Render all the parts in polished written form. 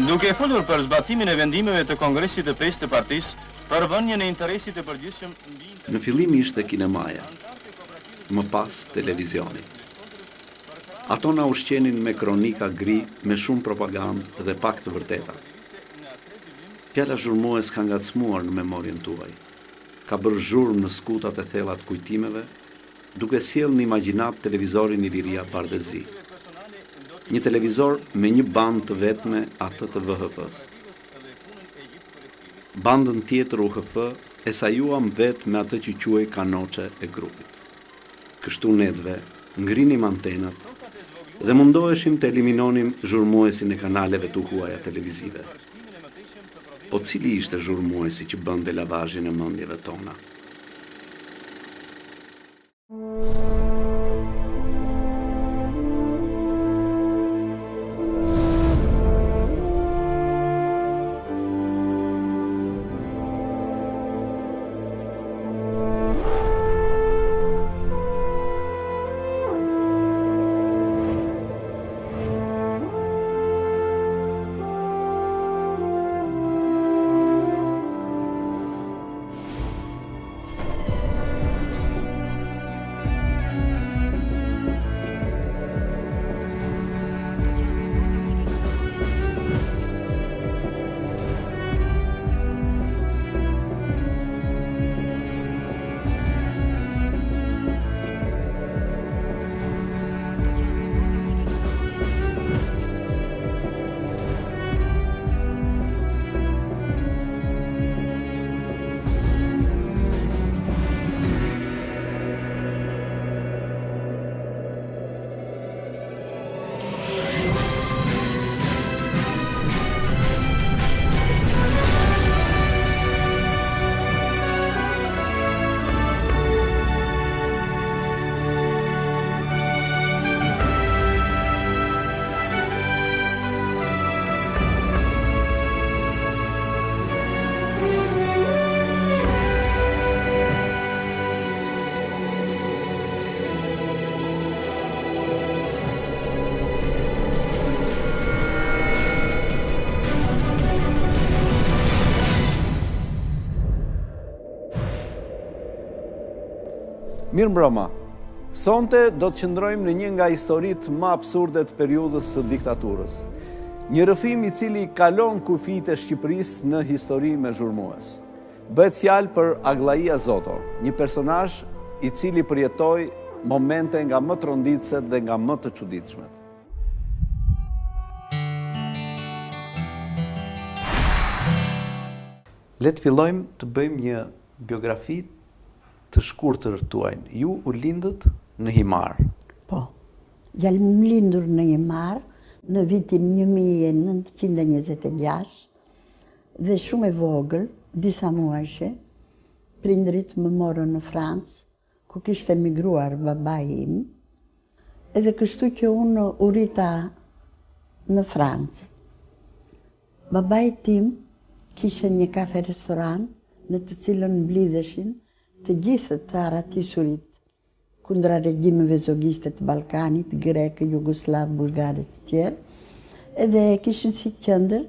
Duke folur për zbatimin e vendimeve të Kongresit të 5 të partisë për vënien e interesit të përgjithshëm mbi Në fillim ishte kinemaja, më pas televizioni. Ato na ushqenin me kronika gri, me shumë propagandë dhe pak të vërteta. Fjala zhurmues ka ngacmuar në memorien tuaj. Ka bërë zhurmë në skutat e thella të kujtimeve, duke sjellë në imagjinat televizorin Iliria Bardezi. Një televizor me një bandë të vetme, atë të VHF-s. Bandën tjetër UHF e sajuam vetë me atë që quaj kanoçe e grupit. Kështu nedve ngrinim antenat dhe mundoheshim të eliminonim zhurmuesin e kanaleve të huaja televizive. Po cili ishte zhurmuesi që bënte lavazhin e mendjeve tona? Mirë mbrëma, sonte do të qëndrojmë në një nga historitë më absurde të periudhës së diktaturës. Një rrëfim i cili kalon kufijtë e Shqipërisë në histori me zhurmues. Bëhet fjalë për Agllaia Zoto, një personazh i cili përjetoi momente nga më të rënditëse dhe nga më të çuditshmet. Le të fillojmë të bëjmë një biografi të shkurtër tuaj. Ju u lindët në Himar. Po, jam lindur në Himar në vitin 1926 dhe shumë e vogël, disa muajshe, prindrit më morën në Francë, ku kishte emigruar babai im, edhe kështu që unë u rrita në Francë. Babai tim kishte një kafe restoran në të cilën mblidheshin të gjithë të aratisurit kundra regjimeve zogiste të Ballkanit, greke, jugoslav, bulgare të tjerë, edhe kishin si qendër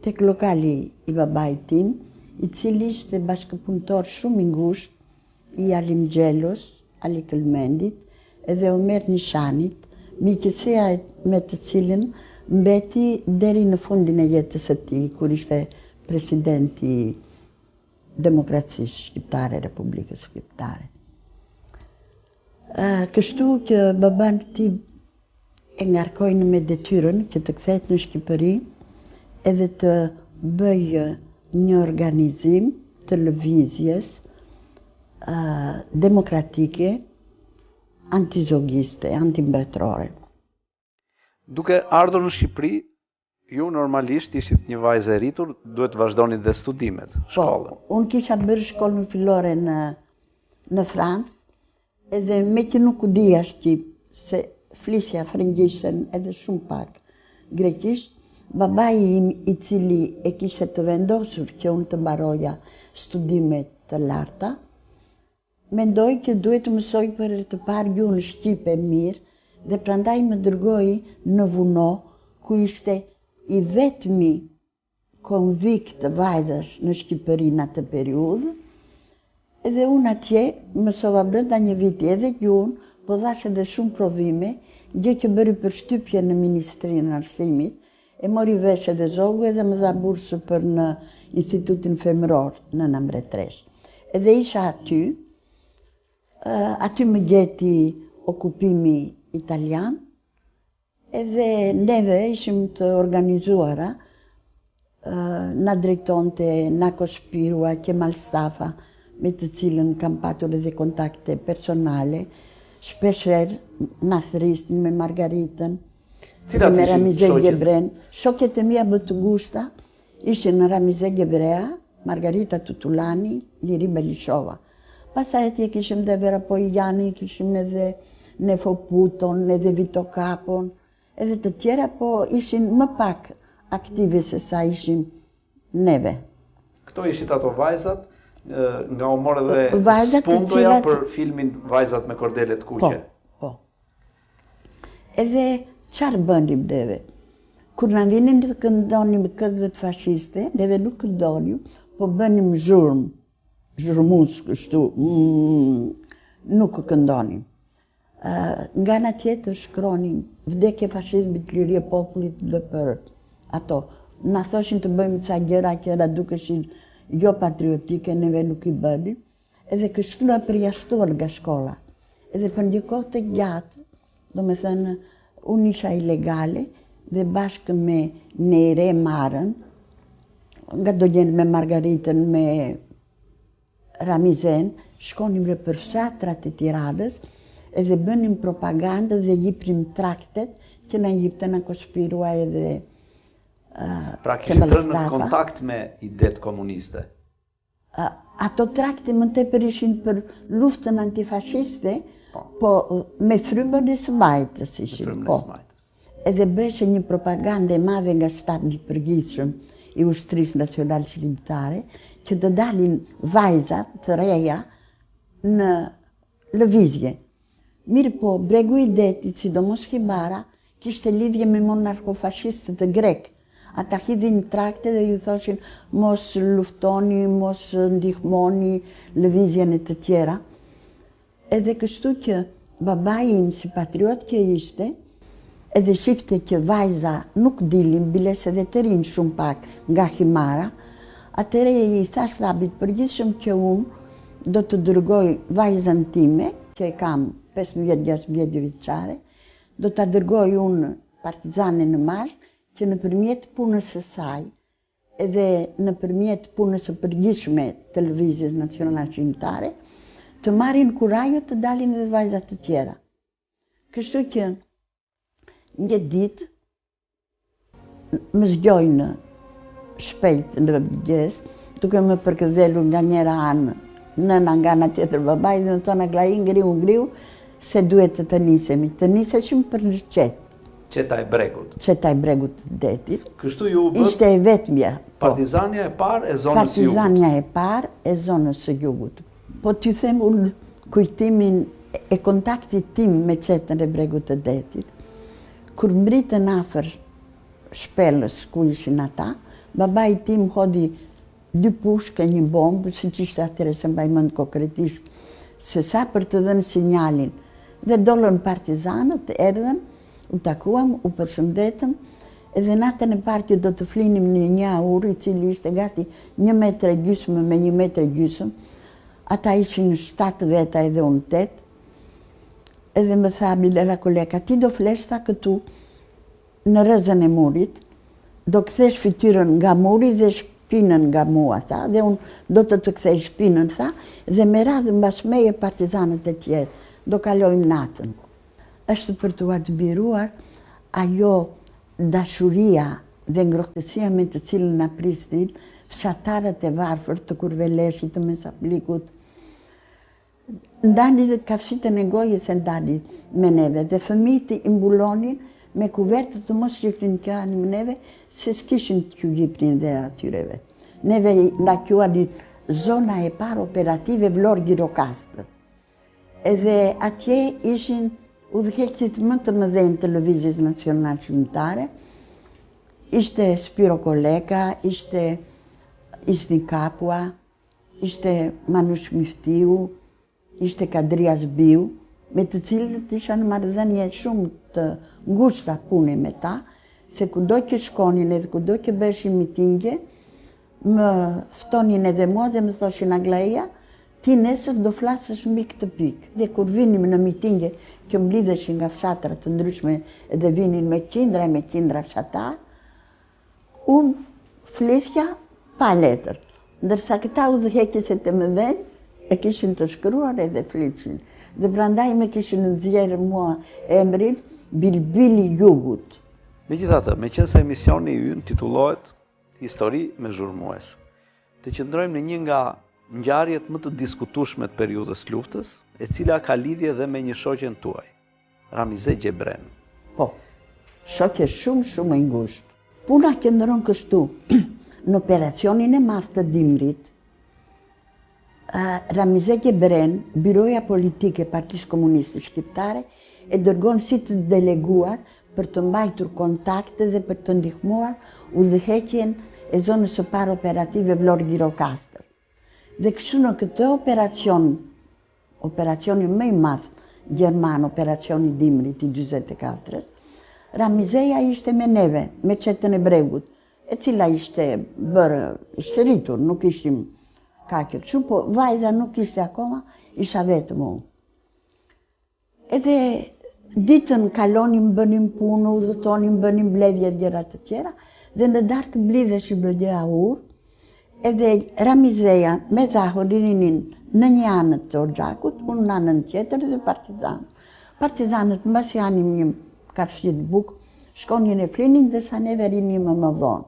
tek lokali i babait tim, i cili ishte bashkëpunëtor shumë i ngushtë i Ali Mxhelos, Ali Këlmendit, edhe Omer Nishanit, miqësia me të cilën mbeti deri në fundin e jetës së tij, kur ishte presidenti Demokracisë Shqiptare, Republikës Shqiptare. Kështu që baban tim e ngarkojnë me detyrën që të kthehet në Shqipëri edhe të bëjë një organizim të lëvizjes demokratike, antizogiste, antimbretore. Duke ardhur në Shqipëri, ju normalisht ishit një vajzë e rritur, duhet vazhdonit dhe studimet, shkollën. Po, unë kisha bërë shkollën fillore në Francë, edhe me që nuk u dija shqip, se flisja frëngjishten edhe shumë pak grekisht, babai im i cili e kishte të vendosur që unë të mbaroja studimet të larta, mendoi që duhet të mësoj për të parë gjuhën shqipe mirë dhe prandaj më dërgoi në Vuno, ku ishte i vetmi konvikt vajzash në Shqipëri në atë periudhë, edhe unë atje mësova brenda një viti edhe gjuhën, po dhash edhe shumë provime, gjë që bëri përshtypje në Ministrinë e Arsimit, e mori vesh edhe zogu edhe më dha bursë për në Institutin Femëror në Mbretëresh. Edhe isha aty, aty më gjeti okupimi italian, edhe neve ishim të organizuara, na drejtonte Nako Shpirua, Kemal Stafa, me të cilën kam patur edhe kontakte personale, shpesher na thrisnin me Margaritën, me Ramize Gebren. Shokjet e mia më të ngushta ishin Ramize Gebrea, Margarita Tutulani, Liri Belishova. Pastaj atje kishim dhe Vera Pojani, kishim edhe Nefo Puton, edhe Vito Kapon, edhe të tjera, po ishin më pak aktive se sa ishim neve. Këto ishit ato vajzat, nga u morë dhe spundoja për filmin Vajzat me kordelet kuqe. Po. Edhe qarë bënim neve? Kur na vinin të këndonim këngët fashiste, neve nuk këndonim, po bënim zhurmus kështu, nuk këndonim. Nga ana tjetër shkronim vdekje fashizmit, liria e popullit dhe për ato. Na thoshin të bëjmë ca gjëra që na dukeshin jo patriotike, neve nuk i bënim, edhe kështu na përjashtuan nga shkolla. Edhe për një kohë të gjatë, do me thënë, unë isha ilegale dhe bashkë me Nere Marën, nga do gjenë me Margaritën, me Ramizen, shkonim në për fshatrat e Tiranës, edhe bënim propagandë dhe jiprim traktet që na jipte Nako Shpirua edhe pra kishtë rënë në kontakt me idet komuniste? Ato trakte më tepër ishin për luftën antifashiste, po me frymën e së Majtës ishin. Edhe bëheshe një propagandë e madhe nga shtabi i përgjithshëm i Ushtrisë Nacionale Qëllimtare, që të dalin vajzat të reja në lëvizje. Mirë po, bregu i detit, sidomos Hibara, kishte lidhje me monarkofashistët e grek. Ata hidhin trakte dhe ju thoshin mos luftoni, mos ndihmoni lëvizjen e të tjera. Edhe kështu që babai im si patriot që ishte, edhe shifte që vajza nuk dilin, biles edhe të rinë shumë pak nga Himara, atëre i thash stabit përgjithshëm që unë do të dërgoj vajzën time, që e kam 15-16 vjeçare, do të dërgoj unë partizane në Mashk, që nëpërmjet punës së saj, edhe nëpërmjet punës së përgjithshme të Lëvizjes Nacionale Qëllimtare, të marrin kurajo të dalin edhe vajzat të tjera. Kështu që një ditë më zgjojnë shpejt në mëngjes, duke më përkëdhelur nga njëra anë, nëna nga ana tjetër babai, dhe më thonë Aglai, ngriu, se duhet të nisemi. Të niseshim për në qetë. Qeta e Bregut. Qeta e Bregut të detit. Kështu ju bët ishte e vetmja. Partizania e parë e zonës së jugut. Partizania e parë e zonës së jugut. Po t'ju them unë kujtimin e kontaktit tim me qetën e Bregut të detit, kur mbritën afër shpellës ku ishin ata, babai tim hodhi 2 pushke, një bombë, si që ishte atyre se mbaj mënd konkretisht, se sa për të dhënë sinjalin. Dhe dollën partizanët, erdhen, u takuam, u përshëndetëm, edhe natën e parë që do të flinim në një aur, i cili ishte gati 1,5 metra me 1,5 metra, ata ishin 7 veta edhe unë 8, edhe më tha Milela koleka, ti do fleshta këtu në rrezën e murit, do kthesh fytyrën nga muri dhe shpinën nga mua, tha, dhe unë do të kthej shpinën, tha, dhe me radhë mbas meje partizanët e tjerë, do kalojmë natën. Është për të admiruar ajo dashuria dhe ngrohtësia me të cilën na prisnin fshatarët e varfër të Kurveleshit, të Mesaplikut. Ndalin kafshitën e gojës e ndalin me neve dhe fëmijët i mbulonin me kuvertë të mos shifnin që anim neve, se s'kishin që jipnin dhe atyreve. Neve na quanin zona e parë operative Vlorë Gjirokastër. Edhe atje ishin udhëheqësit më të mëdhenj të Lëvizjes Nacionale Qëllimtare, Ishte Spiro Koleka, ishte Isni Kapua, ishte Manush Miftiu, ishte Kadrias Biu, me të cilët isha në marrëdhënie shumë të ngushta pune me ta, se kudo që shkonin edhe kudo që bëshin mitinge, më ftonin edhe mua dhe më thoshin Aglaia, ti nesër do flasësh mbi këtë pikë. Dhe kur vinim në mitinge që mblidheshin nga fshatra të ndryshme edhe vinin me qindra fshatar, unë flesja pa letër, ndërsa këta udhëheqësit e mëdhenj e kishin të shkruar edhe flishin. Dhe prandaj me kishin nxjerrë mua emrin Bilbili Jugut. Megjithatë, meqense emisioni ynë titullohet Histori me zhurmues, të qëndrojmë në një nga ngjarjet më të diskutueshme të periudhës luftës, e cila ka lidhje dhe me një shoqen tuaj, Ramize Gjebren. Po, shoqe shumë e ngushtë. Puna qëndron kështu, në operacionin e madh të Dimrit, Ramize Gjebren, Biroja Politike e Partisë Komuniste Shqiptare, e dërgon si të deleguar për të mbajtur kontakte dhe për të ndihmuar udhëheqjen e zonës së parë operative Vlorë Gjirokastër. Dhe kështu në këtë operacionin më i madh gjerman, operacioni Dimrit i 44-s, Ramizeja ishte me neve, me qetën e Bregut, e cila ishte rritur, nuk ishim kaqër shumë, po vajza nuk ishte akoma, isha vetëm unë. Edhe ditën kalonim, bënim punë, udhëtonim, bënim bledhje gjëra të tjera, dhe në darkë blidheshim në gjëra urë, edhe Ramizeja me Zaho rinin në një anët të Orxhakut, unë në anën tjetër dhe partizanët. Partizanët mbas janim një kafshit bukë, shkonin e flinin dhe sa neve rinim më vonë.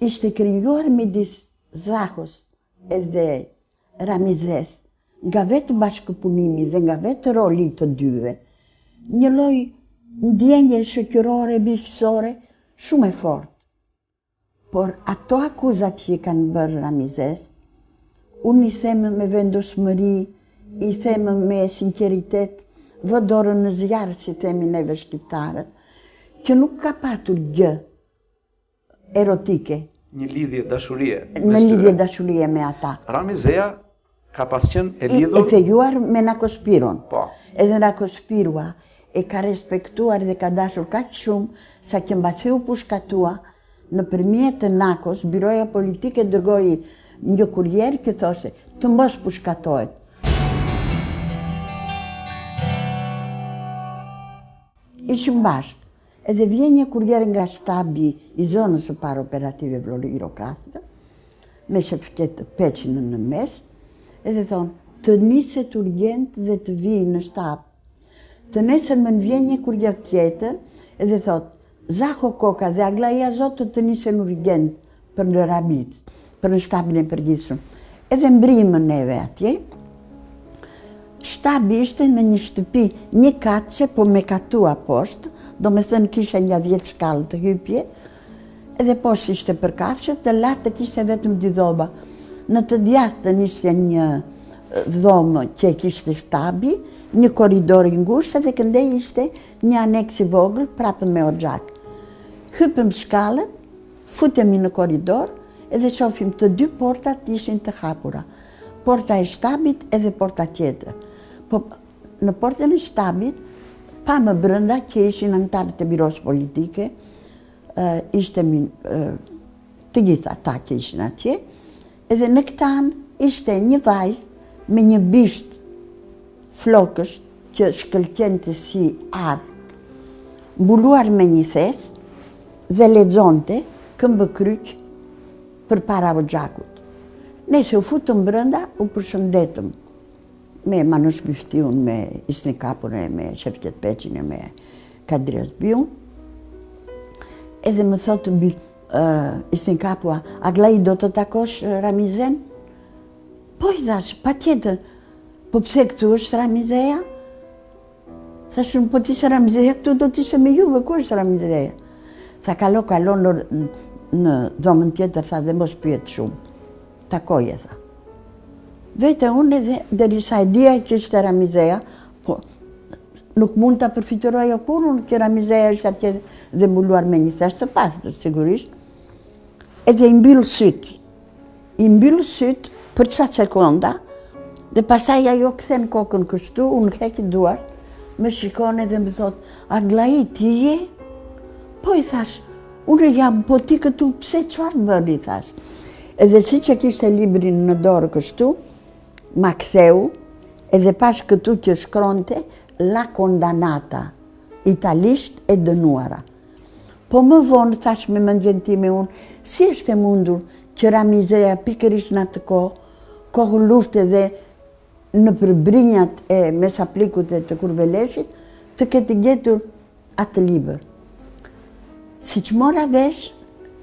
Ishte krijuar midis Zahos edhe Ramizes, nga vetë bashkëpunimi dhe nga vetë roli të dyve, një lloj ndjenje shoqërore, miqësore, shumë e fortë. Por ato akuzat që i kanë bërë Ramizes, unë i them me vendosmëri, i them me sinqeritet, vë dorën në zjarë, si themi neve shqiptarët, që nuk ka patur gjë erotike. Një lidhje dashurie. Në lidhje dashurie me ata. Ramizeja ka pas qenë e lidhur... E fejuar me Nakospiron. Po. Edhe Nakospirua e ka respektuar dhe ka dashur kaq shumë, sa që mbasi u pushkatua, nëpërmjet të Nakos, Biroja Politike dërgoi një kurrier që thoshte, të mos pushkatohet. Ishim bashkë. Edhe vjen një kurrier nga shtabi i zonës së parë operative Vlorë Gjirokastër, me shefqet Peçin në mes, edhe thonë, të niset urgjent dhe të vijë në shtab. Të nesër më vjen një kurrier tjetër, edhe thotë, Zaho Koka dhe Aglaia Zotë të nisen urgjent për në Rabic, për në shtabin e përgjithshëm. Edhe mbrimën neve atje, shtabi ishte në një shtëpi, një katëshe, po me katua poshtë, do me thënë kisha një 10 shkallë të hypje, edhe poshtë ishte për kafshët, dhe latë kishte vetëm 2 dhoba. Në të djathtën ishte një dhomë që kishte shtabi, një korridor i ngushtë, dhe këndej ishte një aneks i vogël, prapë me Orxhak. Hypëm shkallët, futemi në korridor, edhe shofim të 2 portat ishin të hapura. Porta e shtabit edhe porta tjetër. Po në portën e shtabit, pa më brënda që ishin anëtarët e biros politike, ishte të gjitha ta që ishin atje, edhe në këtë anë ishte një vajzë me një bisht flokësh që shkëlqente si arë, mbuluar me një thes dhe lexonte këmbë kryq për para Orxhakut. Nëse u futëm brënda, u përshëndetëm me Manush Miftiun, me Isni Kapun, me Shefqet Peçin, me Kadrias Biun. Edhe më thotë Isni Kapua, Aglai do të takosh Ramizen? Po i thash, pa tjetër, po pse këtu është Ramizeja? Thashun, po t'ishe Ramizeja, këtu do t'ishe me juve, ku është Ramizeja? Tha, kalo në dhomën tjetër, tha, dhe mos pyet shumë. Takoje, tha. Vete unë edhe, derisa e dija që ishte Ramizeja, po nuk mund të përfituroj o kur, unë kjera mizeja është atje dhe mbuluar me një theshtë të pastër, sigurisht. Edhe i mbyllë sytë. I mbyllë sytë për ca sekonda, dhe pasaj ajo kthen kokën kështu, unë heki duart, më shikone dhe më thot, Aglai, ti je? Po i thash, unë jam, po ti këtu, pse çfarë bën, i thash. Edhe si që kishte librin në dorë kështu, ma ktheu, edhe pash këtu që shkronte, La Condannata, italisht e dënuara. Po më vonë, thash me mendjen time unë, si është e mundur që Ramizeja pikërisht në atë kohë lufte dhe në përbrinjat e mesaplikut e të Kurveleshit, të ketë gjetur atë libër. Si që mora vesh,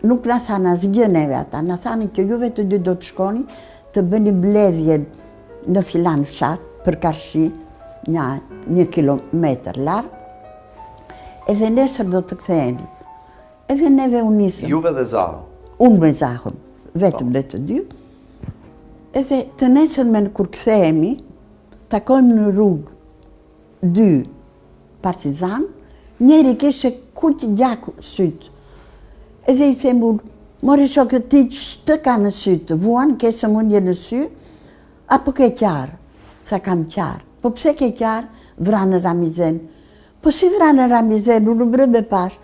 nuk na thanë asgjë neve ata, na thanë që juve të dy do të shkoni të bëni mbledhje në filan fshat, për Karshi, një kilometër larg, edhe nesër do të ktheheni. Edhe neve u nisëm. Juve dhe Zahën? Unë me Zahën, vetëm dhe të dy. Edhe të nesërmen kur kthehemi, takojmë në rrugë 2 partizan, njeri kishe kuq gjaku sytë. Edhe i them unë, more shokë ti që të ka në sytë, vuan, ke së mundje në sy, apo ke qarë? Tha kam qarë. Po pse ke qarë? Vranë Ramizen. Po si vranë Ramizen, unë brë me pash.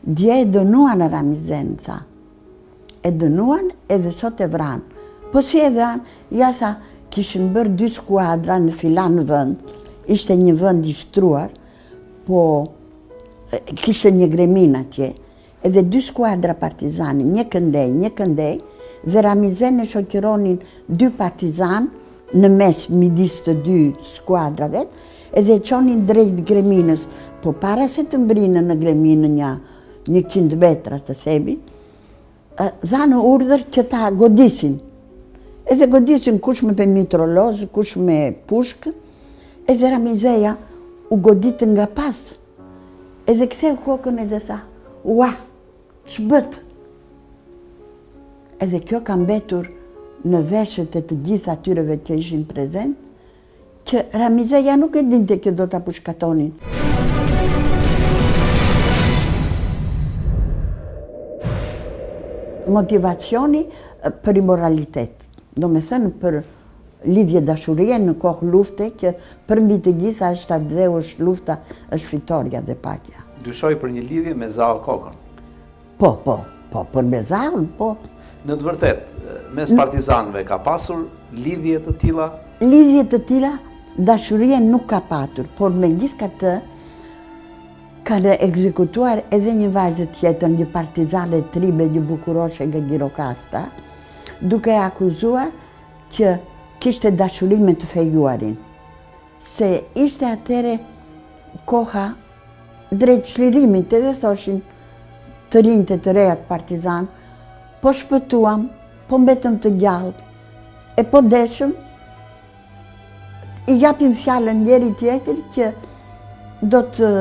Dje e dënuan Ramizen, tha. E dënuan edhe sot e vranë. Po si e vranë? Ja tha, kishin bërë 2 skuadra në filan vënd, ishte një vënd i shtruar, po kishte një gremin atje, edhe 2 skuadra partizani, një këndej, dhe Ramizen e shoqëronin 2 partizan në mes midis të 2 skuadrave, edhe qonin drejt greminës, po para se të mbrinë në greminë 100 metra të themi, dhanë urdhër që ta godisin. Edhe godisin kush me mitroloz, kush me pushkë, edhe Ramizeja u goditë nga pas. Edhe ktheu kokën edhe tha, ua, që bët? Edhe kjo ka mbetur në veshët e të gjitha atyreve që ishin prezent, që Ramizeja nuk e dinte që do t'a pushkatonin. Motivacioni për immoralitet, do me thënë për lidhje dashurie në kohë lufte, që për mbi të gjitha është atë dhe është lufta, është fitoria dhe paqja. Dyshoj për një lidhje me Zahën Kokën? Po, për me Zahën, po. Në të vërtet, mes partizanëve ka pasur lidhje të tilla? Lidhje të tilla, dashurie nuk ka patur, por me gjithë këtë, kanë ekzekutuar edhe një vajzë tjetër, një partizane tribe, një bukuroshe nga Gjirokasta, duke akuzuar që kishte dashuri me të fejuarin. Se ishte atere koha drejt çlirimit, edhe thoshin të rinjtë të rejat partizan, po shpëtuam, po mbetëm të gjallë, e po deshëm, i japim fjalën njeri tjetër që do të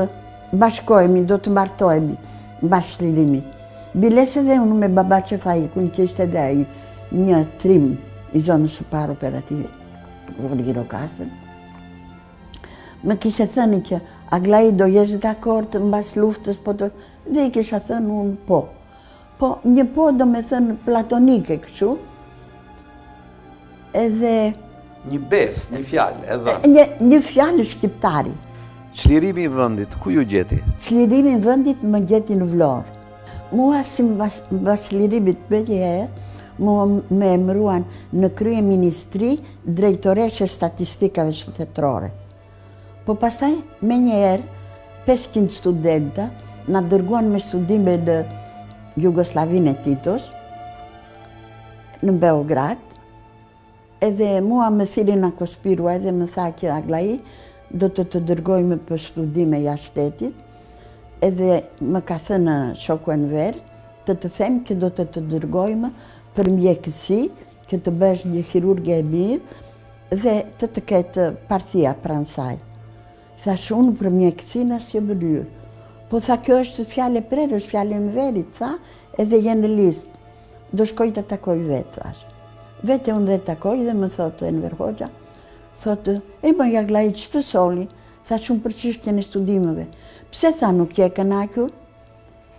bashkohemi, do të martohemi mbas çlirimit. Biles edhe unë me baba Qefaikun, që ishte edhe ai një trim i zonës së parë operative në Gjirokastër, më kishe thënë që Aglai do jesh dakord mbas luftës, po do, dhe i kisha thënë unë po. Po një po do me thënë platonike kështu, edhe një bes, një fjalë, e dhënë. Një fjalë shqiptari. Çlirimi i vendit, ku ju gjeti? Çlirimi i vendit më gjeti në Vlorë. Mua si mbas çlirimit me njëherë, mua me emëruan në krye ministri drejtoreshe statistikave shtetërore. Po pastaj me njëherë 500 studenta na dërguan me studime në Jugoslavinë e Titos, në Beograd, edhe mua më thirrën Akospirua edhe më tha që Aglai do të dërgojmë për studime jashtë shtetit, edhe më ka thënë shoku Enver të them që do të dërgojmë për mjekësi, që të bësh një hirurgje e mirë dhe të ketë partia pranë saj. Thash unë për mjekësinë asnjë mënyrë. Po tha kjo është fjalë e prerë, është fjalë e Enverit, tha, edhe jenë në listë. Do shkoj të takoj vetë, thash. Vete unë dhe takoj dhe më thotë Enver Hoxha, thotë, e më Aglai që të soli, Thash unë për çështjen e studimeve. Pse tha nuk je kënaqur?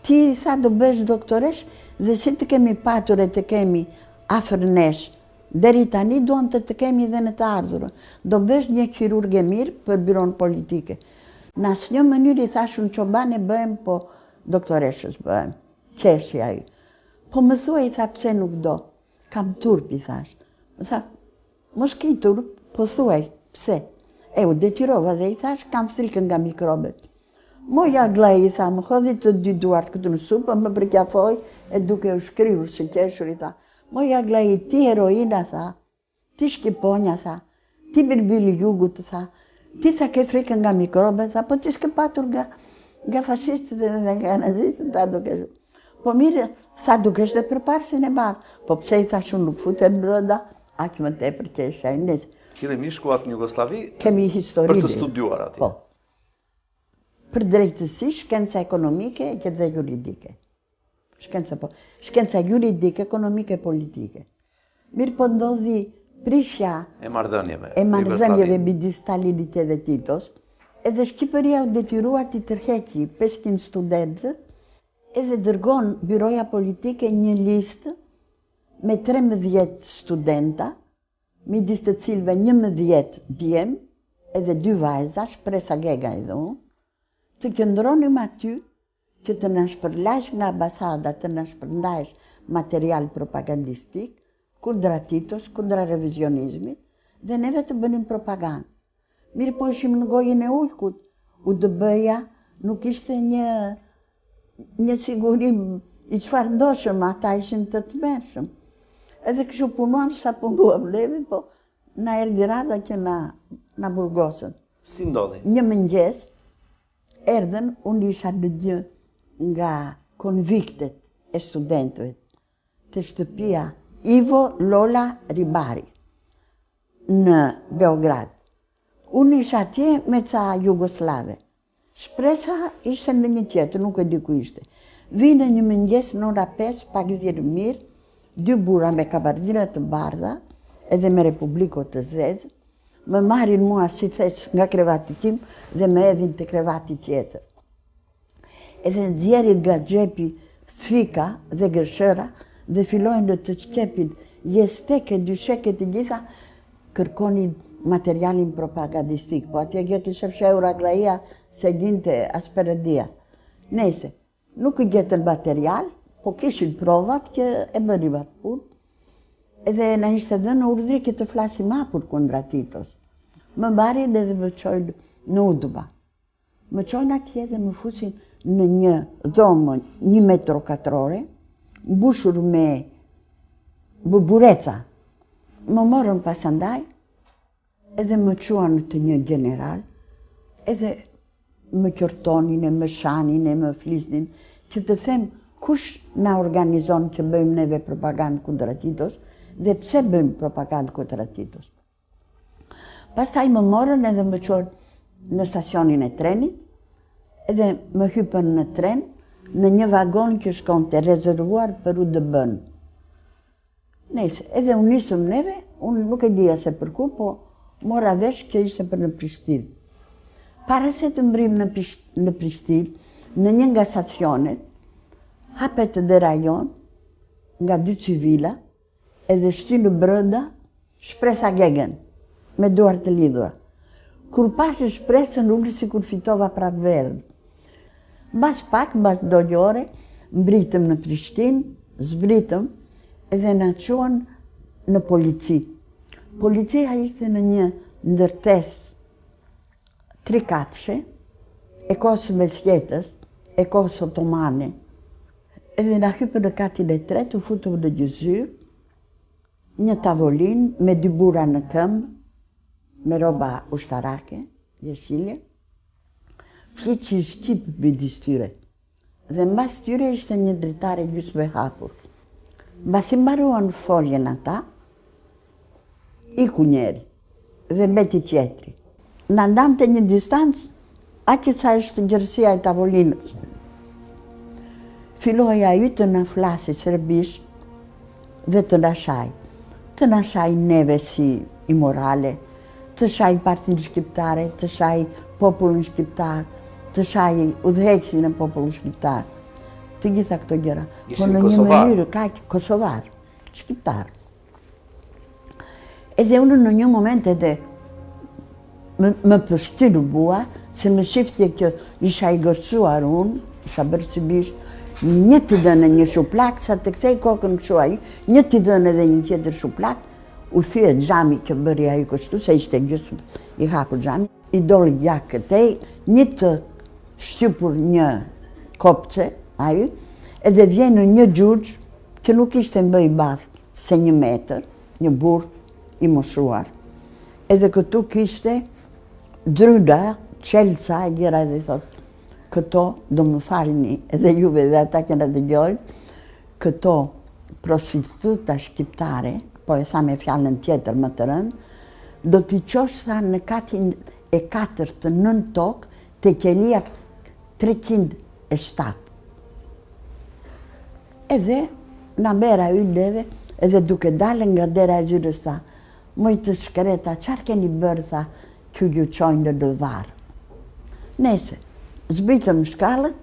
Ti tha do bësh doktoresh dhe si të kemi patur e të kemi afër nesh. Deri tani duam të kemi dhe në të ardhurën. Do bësh një kirurg e mirë për byron politike. Në asnjë mënyrë i thash unë çobane bëhem, po doktoreshës bëhem. Qeshja ju. Po më thua, i tha, pse nuk do? Kam turp, i thash. Më tha, mos ke turp, po thuaj, pse? U detyrova dhe i thash, kam frikën nga mikrobet. Moja glej, i tha, më hodhi të dy duart këtë në supë, më përkjafoj e duke u shkryrur së qeshur, i tha. Moja glej, ti heroina, tha, ti shqiponja, tha, ti birbili jugut, tha, ti tha ke frikën nga mikrobet, tha, po ti s'ke patur nga fashistët dhe nga nazistët, tha duke shu. Po mire, tha duke shde për parsin e barë, po pse i thash unë nuk futen brënda, aq më tepër qeshja i nëzë. Keni mishkuat në Jugosllavi Kemi histori për të studiuar aty. Po. Për drejtësi, shkenca ekonomike dhe juridike. Shkenca juridike, ekonomike, politike. Mirë po ndodhi prishja E marrëdhënieve. Midis Stalinit dhe Titos, edhe Shqipëria u detyrua të tërheqi 500 studentë, edhe dërgon byroja politike një listë me 13 studenta, midis të cilëve 11 djem, edhe 2 vajza, shpresa Gega edhe unë, të qëndronim aty që të na shpërlash nga ambasada, të na shpërndajsh material propagandistik, kundra Titos, kundra revizionizmit, dhe neve të bënim propagandë. Mirë po ishim në gojën e ujkut, UDB-ja nuk ishte një sigurim i çfarë ndoshëm, ata ishin të tmerrshëm. Edhe kështu punuam sa punuam neve, po na erdhi rada që na burgosën. Si ndodhi? Një mëngjes, erdhen, unë isha në një nga konviktet e studentëve të shtëpia Ivo Lola Ribari në Beograd. Unë isha atje me ca Jugoslave. Shpresa ishte në një tjetër, nuk e di ku ishte. Vine një mëngjes në ora 5, pak dhirë mirë, 2 bura me kabardina të bardha, edhe me republiko të zezë, më marrin mua si thes nga krevati tim dhe me edhin të krevati tjetër. Edhe nxjerrin nga xhepi thika dhe gërshëra dhe fillojnë të qepin jesteke, dysheke të gjitha, kërkonin materialin propagandistik, po atje gjetë shefsheura glaia se gjinte asperedia. Nese, nuk i gjetën material, po kishin provat që e bënim atë punë. Edhe na ishte dhënë urdhri që të flasim hapur kundra Titos. Më marrin edhe më çojnë në Udba. Më çojnë atje dhe më fusin në një dhomë 1 metro katrore, mbushur me bubureca. Më morën pasandaj, edhe më quan të një general, edhe më qortonin e më shanin e më flisnin, që të them kush na organizon që bëjmë neve propagandë kundra Titos, dhe pse bëjmë propagandë kundra Titos. Pastaj më morën edhe më qonë në stacionin e trenit, edhe më hypën në tren, në një vagon që shkonte rezervuar për UDB-n. Nese, edhe unë nisëm neve, unë nuk e dija se për ku, po mora vesh që ishte për në Prishtinë. Para se të mbrim në Prishtinë, në një nga stacionet, hapet dhe rajon, nga 2 civila, edhe shtynë brënda, shpresa Gegen, me duar të lidhura. Kur pashë shpresën, unë si kur fitova prap verën. Mbas pak, mbas do një ore, mbritëm në Prishtinë, zbritëm, edhe na quan në polici. Policia ishte në një ndërtes 3 katëshe, e kosë mesjetës, e kosë otomane. Edhe na hypën në katin e 3, u futëm në një zyrë, një tavolin me 2 bura në këmbë, me roba ushtarake, jeshilje, fliqi shqip midis tyre. Dhe mbas tyre ishte një dritare gjysmë hapur. Mbas i mbaruan foljen ata, iku njeri dhe mbeti tjetri. Na ndante një distancë, aqë sa është gjërësia e tavolinës. Filoj ai të na flasi serbish dhe të na shaj. Të na shaj neve si imorale, të shaj Partinë Shqiptare, të shaj popullin shqiptar, të shajë udhëheqësin e popullit shqiptar, të gjitha këto gjëra. Po në një mënyrë kaq kosovar, shqiptar. Edhe unë në një moment edhe më pështynu bua, se më shiftje që isha i gërcuar unë, isha bërë si bish, një t'i dënë një shuplak, sa të kthej kokën kështu ai, një t'i dënë edhe një tjetër shuplak, u thyë xhami që bëri ai kështu, se ishte gjysmë i hapur xhami, i doli gjak këtej, një të shtypur një kopce, ai, edhe vjen një xhuxh që nuk ishte më i badh se 1 metër, një burr i moshuar. Edhe këtu kishte dryda, qelca e gjera edhe thot, këto do më falni edhe juve dhe ata që na dëgjojnë, këto prostituta shqiptare, po e tha me fjalën tjetër më të rëndë, do t'i qosh tha në katin e 4 të nën tokë te Kelia 307. Edhe na bera ylleve, edhe duke dalë nga dera e zyrës tha, moj të shkreta, qarë keni bërë tha, që ju qojnë në dëvarë. Nese, zbritëm shkallët,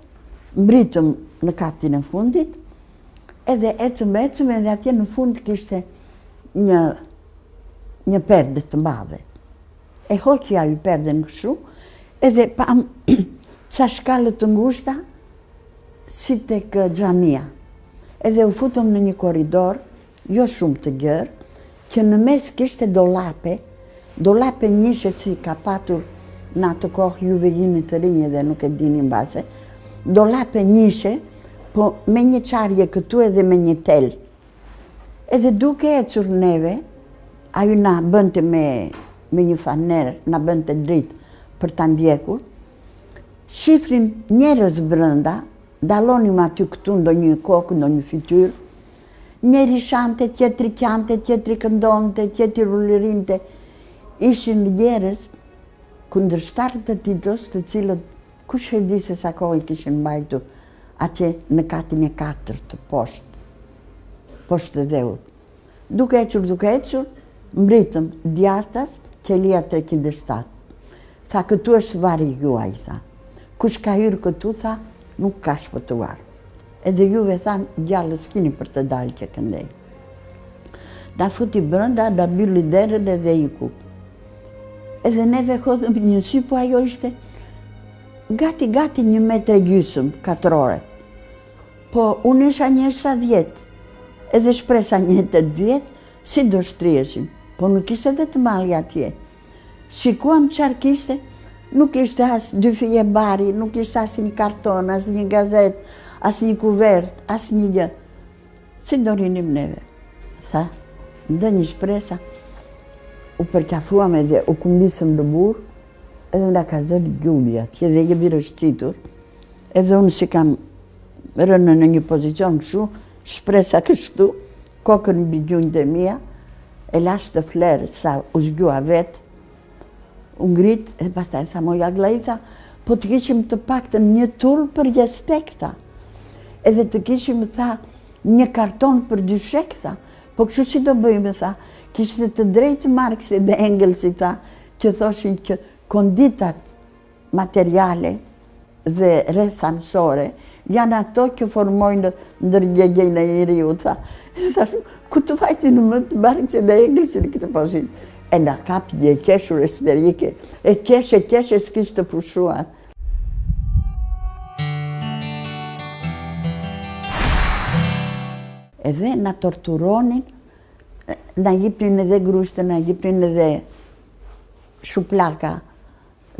mbritëm në katin e fundit, edhe ecëm edhe atje në fund kishte një perde të madhe. E hoqja ju perden kështu, edhe pam ca shkallët të ngushta, si tek xhamia. Edhe u futëm në një korridor, jo shumë të gjerë, që në mes kishte dolape njëshe si ka patur në atë kohë juve jini të rinje dhe nuk e dini mbase, dolape njëshe, po me një qarje këtu edhe me një tel. Edhe duke ecur neve, ajo na bënte me një faner, na bënte dritë për ta ndjekur, shifrim njerëz brënda, dalonim aty këtu ndo një kokë, ndo një fytyrë, njeri shante, tjetri qante, tjetri këndonte, tjetri rullirinte, ishin njerëz kundërshtarët e Titos, të cilët kush e di se sa kohë kishin mbajtur atje në katin e 4 të poshtë dheut. Duke ecur, mbritëm djathtas, Kelia 307. Tha, këtu është vari juaj, tha. Kush ka hyrë këtu, tha, nuk ka shpëtuar. Edhe juve than, gjallës kini për të dalë që këndej. Na futi brënda, da bylli derën edhe iku. Edhe neve hodhëm një sy, po ajo ishte gati 1,5 metre, 4 ore. Po unë isha 1,70, edhe shpresa 1,80, si do shtrieshim. Po nuk ishte vetë malja atje. Shikuam qarë kishte, nuk ishte as 2 fije bari, nuk ishte as një karton, as një gazet, as një kuvert, as një gjë. Si do rinim neve? Tha, ndë një shpresa, u përqafuam edhe u kumbisëm në burë, edhe nga ka zënë gjulli atje dhe jemi rështitur, edhe unë si kam rënë në një pozicion kështu, shpresa kështu, kokën mbi gjunjtë e mia, e lash të flerë sa u zgjua vetë, u ngrit, edhe pastaj tha, moja Aglaita, po të kishim të paktën një tull për jestek, tha. Edhe të kishim, tha, një karton për 2 shek, tha. Po kështu si do bëjmë, tha, kishte të drejtë Marksi dhe Engelsi, tha, që thoshin që konditat materiale dhe rrethanësore janë ato që formojnë ndërgjegjën e njeriu, tha. Thash, ku të vajti në mënd Marksi dhe Engelsi në këtë poshin? E na kap një keshur esterike, e keshe s'kishtë të pushuar. Edhe na torturonin, na jipnin edhe grushte, na jipnin edhe shuplaka,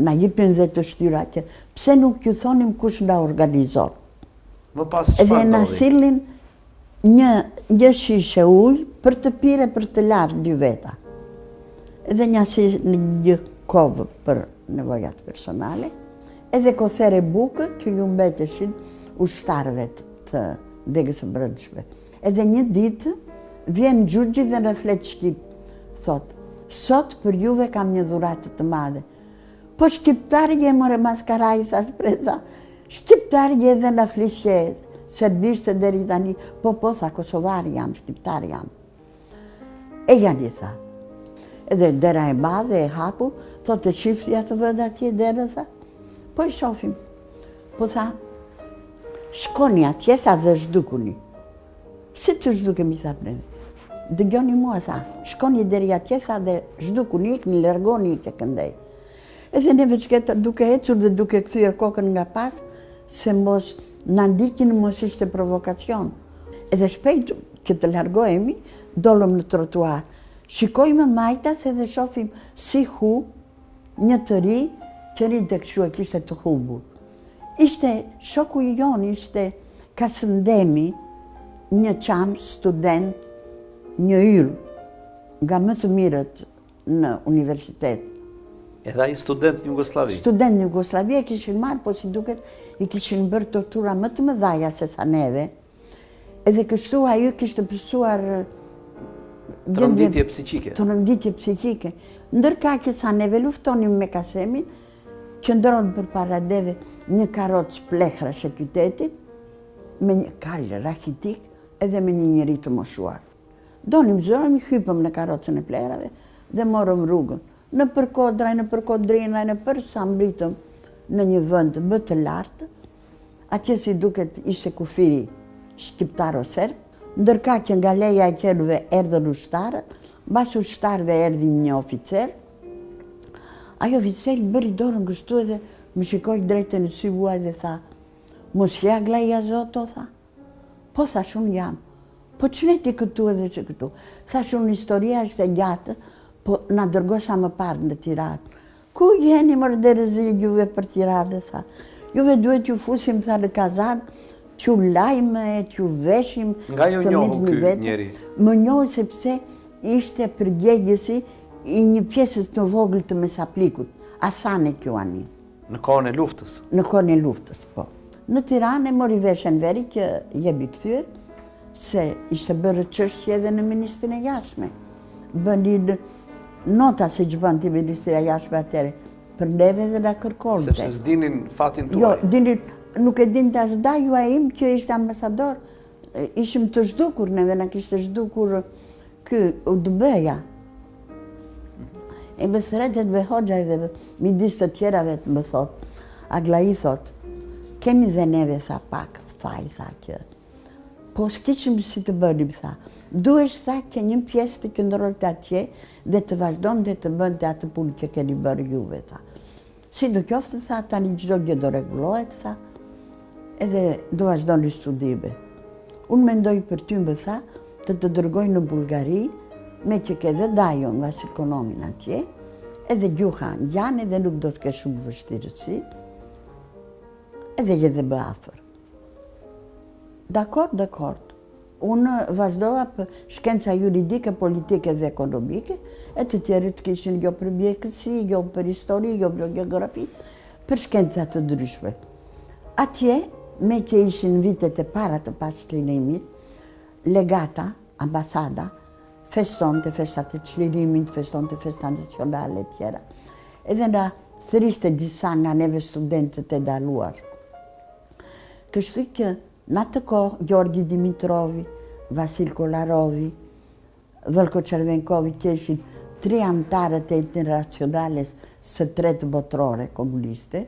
na jipnin edhe të shtyra që pse nuk ju thonim kush na organizon. Edhe na sillin një shishe ujë për të pire për të larë 2 veta. Edhe një kovë për nevojat personale, edhe kothere bukë që ju mbeteshin ushtarëve të degës së brendshme. Edhe një ditë vjen xhuxhi dhe në flet shqip, thot, sot për juve kam një dhuratë të madhe. Po shqiptarë je more maskaraj, tha shpresa, shqiptarë je dhe në flishje, serbishtë deri tani, po tha, kosovar jam, shqiptar jam. E janë i tha. edhe dera e badhe e hapur, thotë shifria të vëdë atje dera, tha. Po i shofim. Po tha, shkoni atje, tha, dhe zhdukuni. Si të zhdukemi, tha preve. Dëgjoni mua, tha, shkoni deri atje, tha, dhe zhdukuni, ikni, lërgoni i të këndej. Edhe neve që duke ecur dhe duke kthyer kokën nga pas, se mos na ndikin, mos ishte provokacion. Edhe shpejt që të largohemi, dolëm në trotuar. Shikojmë majtas edhe shofim si hu një të ri, që rinte kështu e kishte të hubur. Ishte shoku i jon, ishte Kasëndemi, një çam student, një yll, nga më të mirët në universitet. Edhe ai student në Jugosllavi? Student në Jugosllavi e kishin marrë, po si duket i kishin bërë tortura më të mëdhaja se sa neve. Edhe kështu ai kishte pësuar tronditje psiqike. Tronditje psiqike. Ndërka që sa neve luftonim me Kasemin, qëndron përpara neve një karrocë plekrash e qytetit, me një kalë rakitik edhe me një njeri të moshuar. Donim zërëm, hypëm në karrocën e plehrave dhe morëm rrugën. Në përkodraj, në përkodrinaj, në përsa mbritëm në një vend më të lartë, atje si duket ishte kufiri shqiptar o serb, ndërka që nga leja e qenëve erdhën ushtarët, mbas ushtarëve erdhi një oficer. Ai oficer bëri dorën kështu edhe më shikoi drejt në sy mua dhe tha, mos jagla i azoto, tha. Po thash unë jam. Po ç'neti këtu edhe që këtu. Thash unë historia është e gjatë, po na dërgosa më parë në Tiranë. Ku jeni më rëderëzi juve për Tiranë, tha. Juve duhet ju fusim, tha, në kazanë, t'ju lajme, t'ju veshim. Nga ju njohu ky njeri? Më njohu sepse ishte përgjegjësi i një pjesës të vogël të mesaplikut, Asane Kjuani. Në kohën e luftës? Në kohën e luftës, po. Në Tiranë e mori veshën veri që jebi kthyer, se ishte bërë çështje edhe në Ministrinë e Jashtme. Bënin nota se që bëndi Ministria e Jashtme atëre, për neve dhe na kërkonte. Sepse s'dinin fatin tuaj? Jo, dinin, nuk e din të as daju a im që ishte ambasador. Ishim të zhdukur neve, na kishte zhdukur ky UDB-ja. E më thretet me Hoxha edhe midis të tjerave të më thot, Aglai thot, kemi dhe neve, tha, pak faj, tha, që po s'kishim si të bënim, tha. Duhesh, tha, që një pjesë të qëndronte atje dhe të vazhdonte të bënte atë punë që keni bërë juve, tha. Si do qoftë, tha, tani çdo gjë do rregullohet, tha, edhe do vazhdoni studime. Unë mendoj për ty, më tha, të dërgoj në Bullgari, me që ke dhe Dajon Vasilkonomin atje, edhe gjuha ngjan edhe nuk do të kesh shumë vështirësi, edhe je dhe më afër. Dakord, dakord. Unë vazhdova për shkenca juridike, politike dhe ekonomike, e të tjerët kishin jo për mjekësi, jo për histori, jo për geografi, për shkenca të ndryshme. Atje, me që ishin vitet e para të pas çlirimit, legata, ambasada, festonte festat e çlirimit, festonte festat nacionale e tjera. Edhe na thëriste disa nga neve studentët e daluar. Kështu që në atë kohë, Gjorgji Dimitrovi, Vasil Kolarovi, Vëlko Çervenkovi, që ishin 3 antarët e internacionales së tretë botërore komuniste,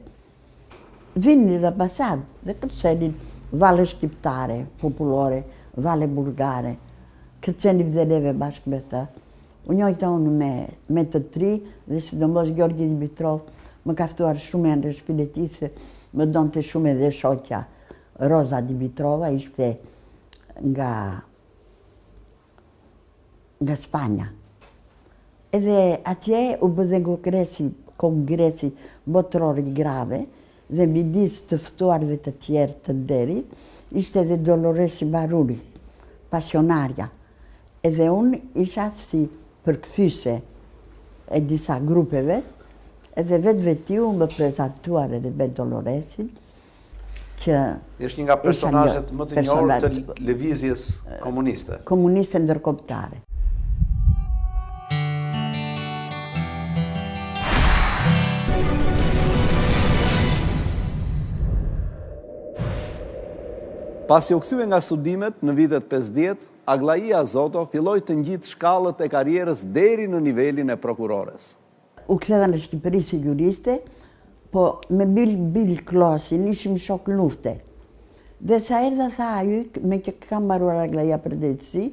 vinin në ambasadë dhe kërcenin vale shqiptare, popullore, vale bulgare, kërcenim dhe neve bashkë me të. U njojta unë me të 3 dhe sidomos Gjorgji Dimitrov më ka ftuar shumë në shtëpinë e tij se më donte shumë edhe shoqja. Roza Dimitrova ishte nga Spanja. Edhe atje u bë dhe kongresi botëror i grave dhe midis të ftuarve të tjerë të nderit, ishte edhe Doloresi Baruri, pasionarja. Edhe unë isha si përkthyse e disa grupeve, edhe vetë më prezantuar edhe me Doloresin, është një nga personazhet më të njohur të lëvizjes komuniste. Komuniste ndërkombëtare. Pasi u kthye nga studimet në vitet 50, Aglaia Azoto filloi të ngjit shkallët e karrierës deri në nivelin e prokurores. U ktheva në Shqipëri si juriste, po me Bill Klosin ishim shok lufte. Dhe sa erdha tha ai, me që kam mbaruar Aglaia për drejtësi,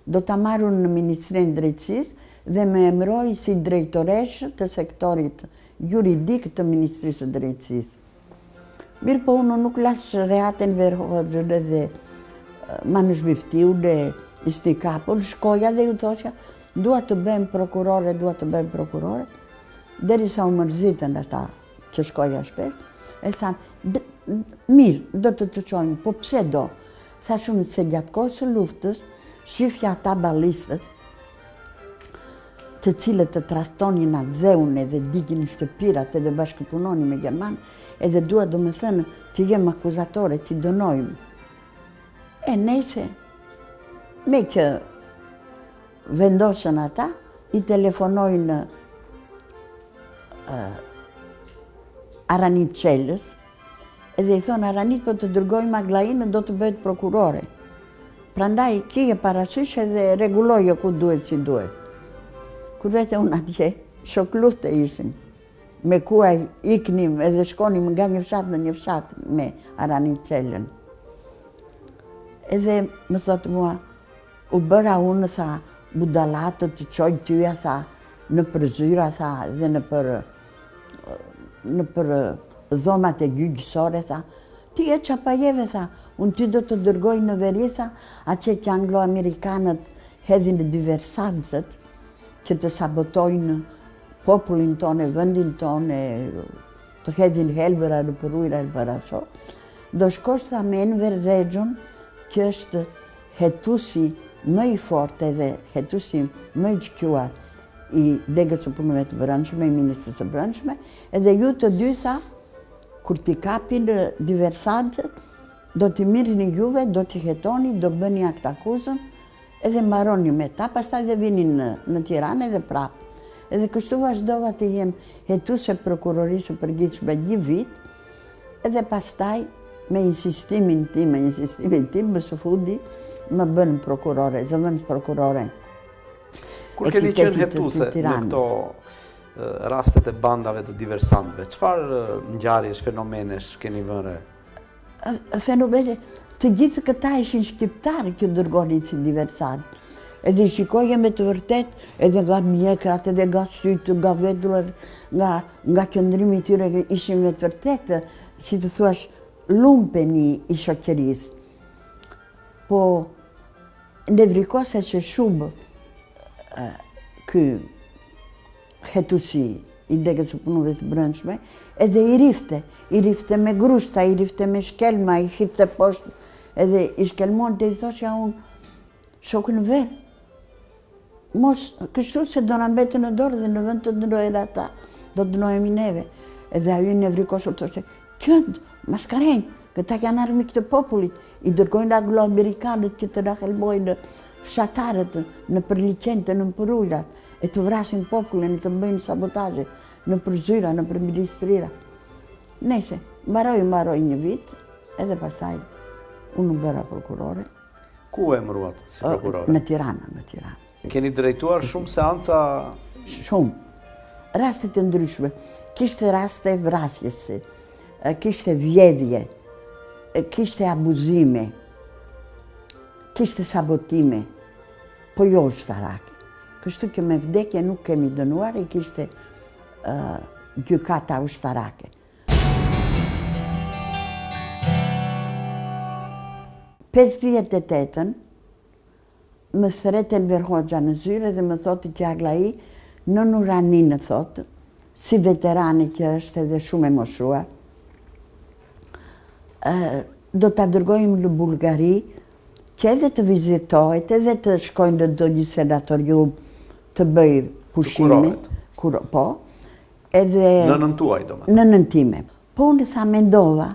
do ta marrun në Ministrinë e Drejtësisë dhe me emëroi si drejtoresh të sektorit juridik të Ministrisë së Drejtësisë. Mirë po unë nuk las reaten Verhoxhën dhe Manush Biftiun e Istikapun, shkoja dhe ju thosha, dua të bëjmë prokurore, derisa u mërzitën ata që shkoja shpesh, e thanë, mirë, do të çojmë, po pse do? Thash unë se gjatë kohës së luftës, shifja ata ballistët, të cilët të tradhtonin atë dheun edhe digin shtëpirat edhe bashkëpunonin me Gjerman, edhe dua do me thënë të jem akuzatore, të dënojmë. E nese, me që vendosën ata, i telefonojnë Aranit Qelës, edhe i thonë Aranit po të dërgojmë Aglainë, do të bëhet prokurore. Prandaj kije parasysh edhe rregulloje ku duhet si duhet. Kur vete unë atje, shok lufte ishim, me kuaj iknim edhe shkonim nga një fshat në një fshat me Aranit Qelën. Edhe më thotë mua, u bëra unë, tha, budalatët të qoj tyja, tha, në përzyra, tha, dhe në për dhomat e gjyqësore, tha, ti e qapajeve, tha, unë ty do të dërgoj në veri, tha, atje që anglo-amerikanët hedhin diversantët, që të sabotojnë popullin tonë, vendin tonë, të hedhin helbëra në përujra e bëraso, do shkosh, tha, me Enver Rexhon, që është hetusi më i fortë edhe hetusi më i çuar i degës së punëve të brendshme, i ministrisë së brendshme, edhe ju të dy, tha, kur t'i kapin diversantët, do t'i mirrini juve, do t'i hetoni, do bëni akt akuzën, edhe mbaroni me ta, pastaj dhe vinin në Tiranë edhe prapë. Edhe kështu vazhdova të jem hetuse prokurorisë përgjithshme një vit, edhe pastaj me insistimin tim, më së fundi, më bën prokurore, zëvendës prokurore. Kur keni qenë hetuse në këto rastet e bandave të diversantëve, çfarë ngjarjesh, fenomenesh keni vënë? Fenomene, të gjithë këta ishin shqiptarë që dërgonin si diversant. Edhe shikoje me të vërtet, edhe nga mjekrat, edhe nga sytë, nga vedullet, nga qëndrimi tyre ishin me të vërtet, si të thuash, lumpeni i shoqërisë. Po, ne vrikose që shumë ky hetusi i degës së punëve të brendshme, edhe i rifte me grushta, i rifte me shkelma, i hitte poshtë, edhe i shkelmon të i thoshja unë shokën verë. Mos, kështu se do në mbeti në dorë dhe në vend të dënojnë ata, do të dënojemi neve. Edhe ajo në vrikosur të thoshte, kënd, maskarejnë, këta janë armik të popullit, i dërgojnë anglo-amerikanët që të na helmojnë fshatarët në përliqente, në përullat, e të vrasin popullin, e të bëjnë sabotaje, në përzyra, në përministrira. Nese, mbaroj një vit, edhe pastaj, unë bëra prokurore. Ku e emëruat si prokurore? Në Tiranë. Keni drejtuar shumë seanca? Shumë. Rastet të ndryshme. Kishte raste vrasjese, kishte vjedhje, kishte abuzime, kishte sabotime, po jo ushtarake. Kështu që me vdekje nuk kemi dënuar, i kishte gjykata ushtarake. Pesdhjetë më threten Verhoxha në zyre dhe më thotë që Aglai në Nuraninë, thotë, si veterane që është edhe shumë e moshuar, do të dërgojmë në Bullgari, që edhe të vizitohet, edhe të shkojnë në një senatorium të bëj pushime. Po. Në nëntuaj, do me? Në nëntime. Po unë tha mendova,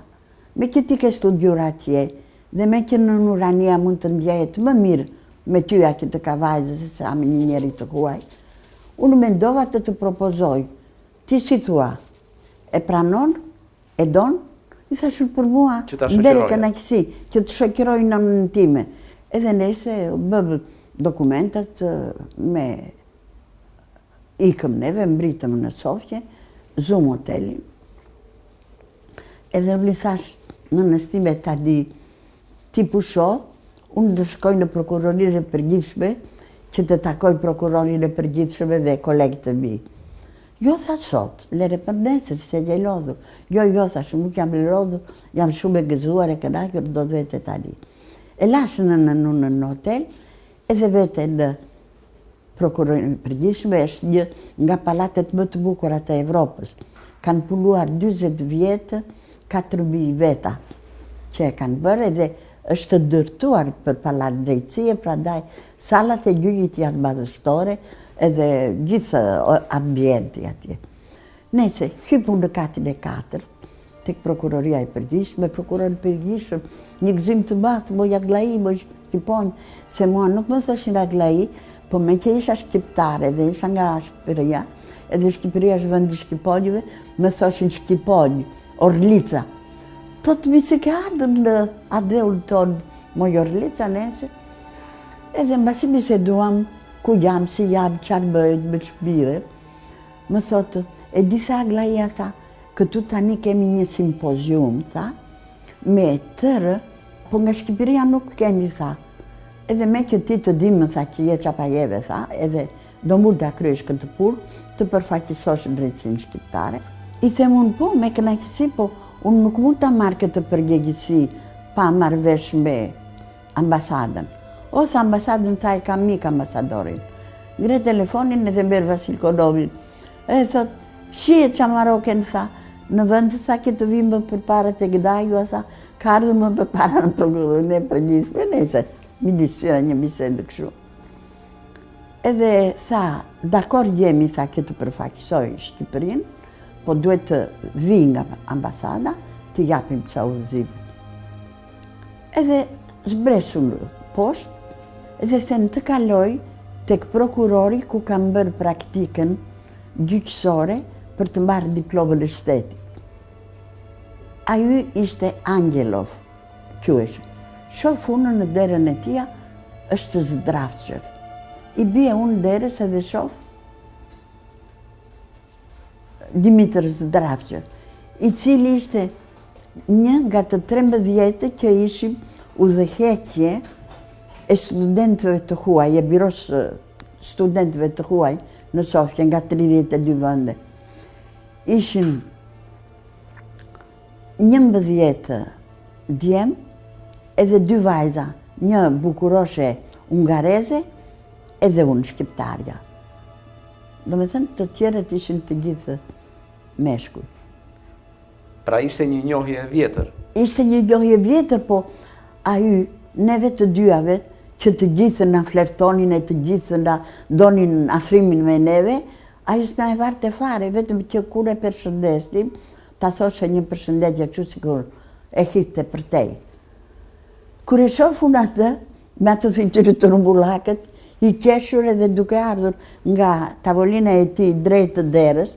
me që ti ke studiur atje, dhe me që në Nurania mund të ndjehet më mirë me tyja që të ka vajzë, se sa me një njeri të huaj, unë mendova të propozoj, ti si thua, e pranon, e don, I thashun për mua, Që ta ndere shoqëroja. kënaqësi, që të shoqëroj nënën time. Edhe nese bëbë dokumentat me ikëm neve, mbritëm në Sofje, zum hotelin. Edhe vli thash nënës time tani, ti pusho, unë do shkoj në prokurorinë e përgjithshme, që të takoj prokurorin e përgjithshme dhe kolegët e mi. Jo, tha sot, lere për nesër, se një lodhur. Jo, thash, nuk jam lodhur, jam shumë e gëzuar e kënaqur, do të vete tani. E lashën në hotel, edhe vete në prokurorin e përgjithshme, është një nga palatet më të bukura të Evropës. Kanë punuar 40 vjetë, 4.000 veta që e kanë bërë, edhe është dërtuar për palat drejtësie, prandaj salat e gjyqit janë madhështore, edhe gjithë ambienti atje. Nese, hypun në katin e 4, tek prokuroria e përgjithshme, prokurori i përgjithshëm, një gëzim të madh, mo Aglai, mo Shqiponj, se mua nuk më thoshin Aglai, po me që isha shqiptare dhe isha nga Shqipëria, edhe Shqipëria është vendi Shqiponjve, më thoshin Shqiponj, Orlica. Tot mi se ke ardhën në adeullë tonë, moj Orlica, nese. Edhe mbasi mi se duam, ku jam, si jam, qarë bëjt, me shpire. Më thotë, e di tha Aglaia, tha, këtu tani kemi një simpozium, tha, me tërë, po nga Shqipëria nuk kemi, tha. Edhe me që ti të dimë, tha, që je qapajeve, tha, edhe do mund të kryesh këtë punë, të përfaqësosh drejtësinë shqiptare. I them unë, po, me kënaqësi, po, unë nuk mund të marrë këtë përgjegjësi pa marrë vesh me ambasadën. Ose ambasadën tha e kam mik ambasadorin. Ngre telefonin edhe merr Vasil Konomin. E thot, shije Çamaroken, tha, në vend të tha që të vimë për para të Gdaju, tha, ka ardhur më për para në prokurorin e përgjithshme, nese, mi disfira një bisedë kështu. Edhe tha, dakor jemi, tha, që të përfaqësoj Shqipërinë, po duhet të vi nga ambasada, të japim ca udhëzim. Edhe zbresun poshtë, edhe them të kaloj tek prokurori ku kam bërë praktikën gjyqësore për të marrë diplomën e shtetit. Ai ishte Angelov, quhesh. Shoh unë në derën e tija, është Zdravçev. I bie unë derës edhe shoh Dimitër Zdravçev, i cili ishte një nga të 13 që ishim udhëheqje e studentëve të huaj, e biros studentëve të huaj në Sofje nga 32 vende. Ishin 11 djem edhe 2 vajza, një bukuroshe ungareze edhe unë shqiptarja. Do me thënë të tjerët ishin të gjithë meshkuj. Pra ishte një njohje vjetër. Ishte një njohje vjetër, po ai neve të dyave që të gjithë na flertonin e të gjithë na donin afrimin me neve, ai s'na e varte fare, vetëm që kur e përshëndesnim, ta thoshe një përshëndetje kështu sikur e hithte për tej. Kur e shofun atë, me atë fytyrë të rumbullakët, i qeshur edhe duke ardhur nga tavolina e tij drejt të derës,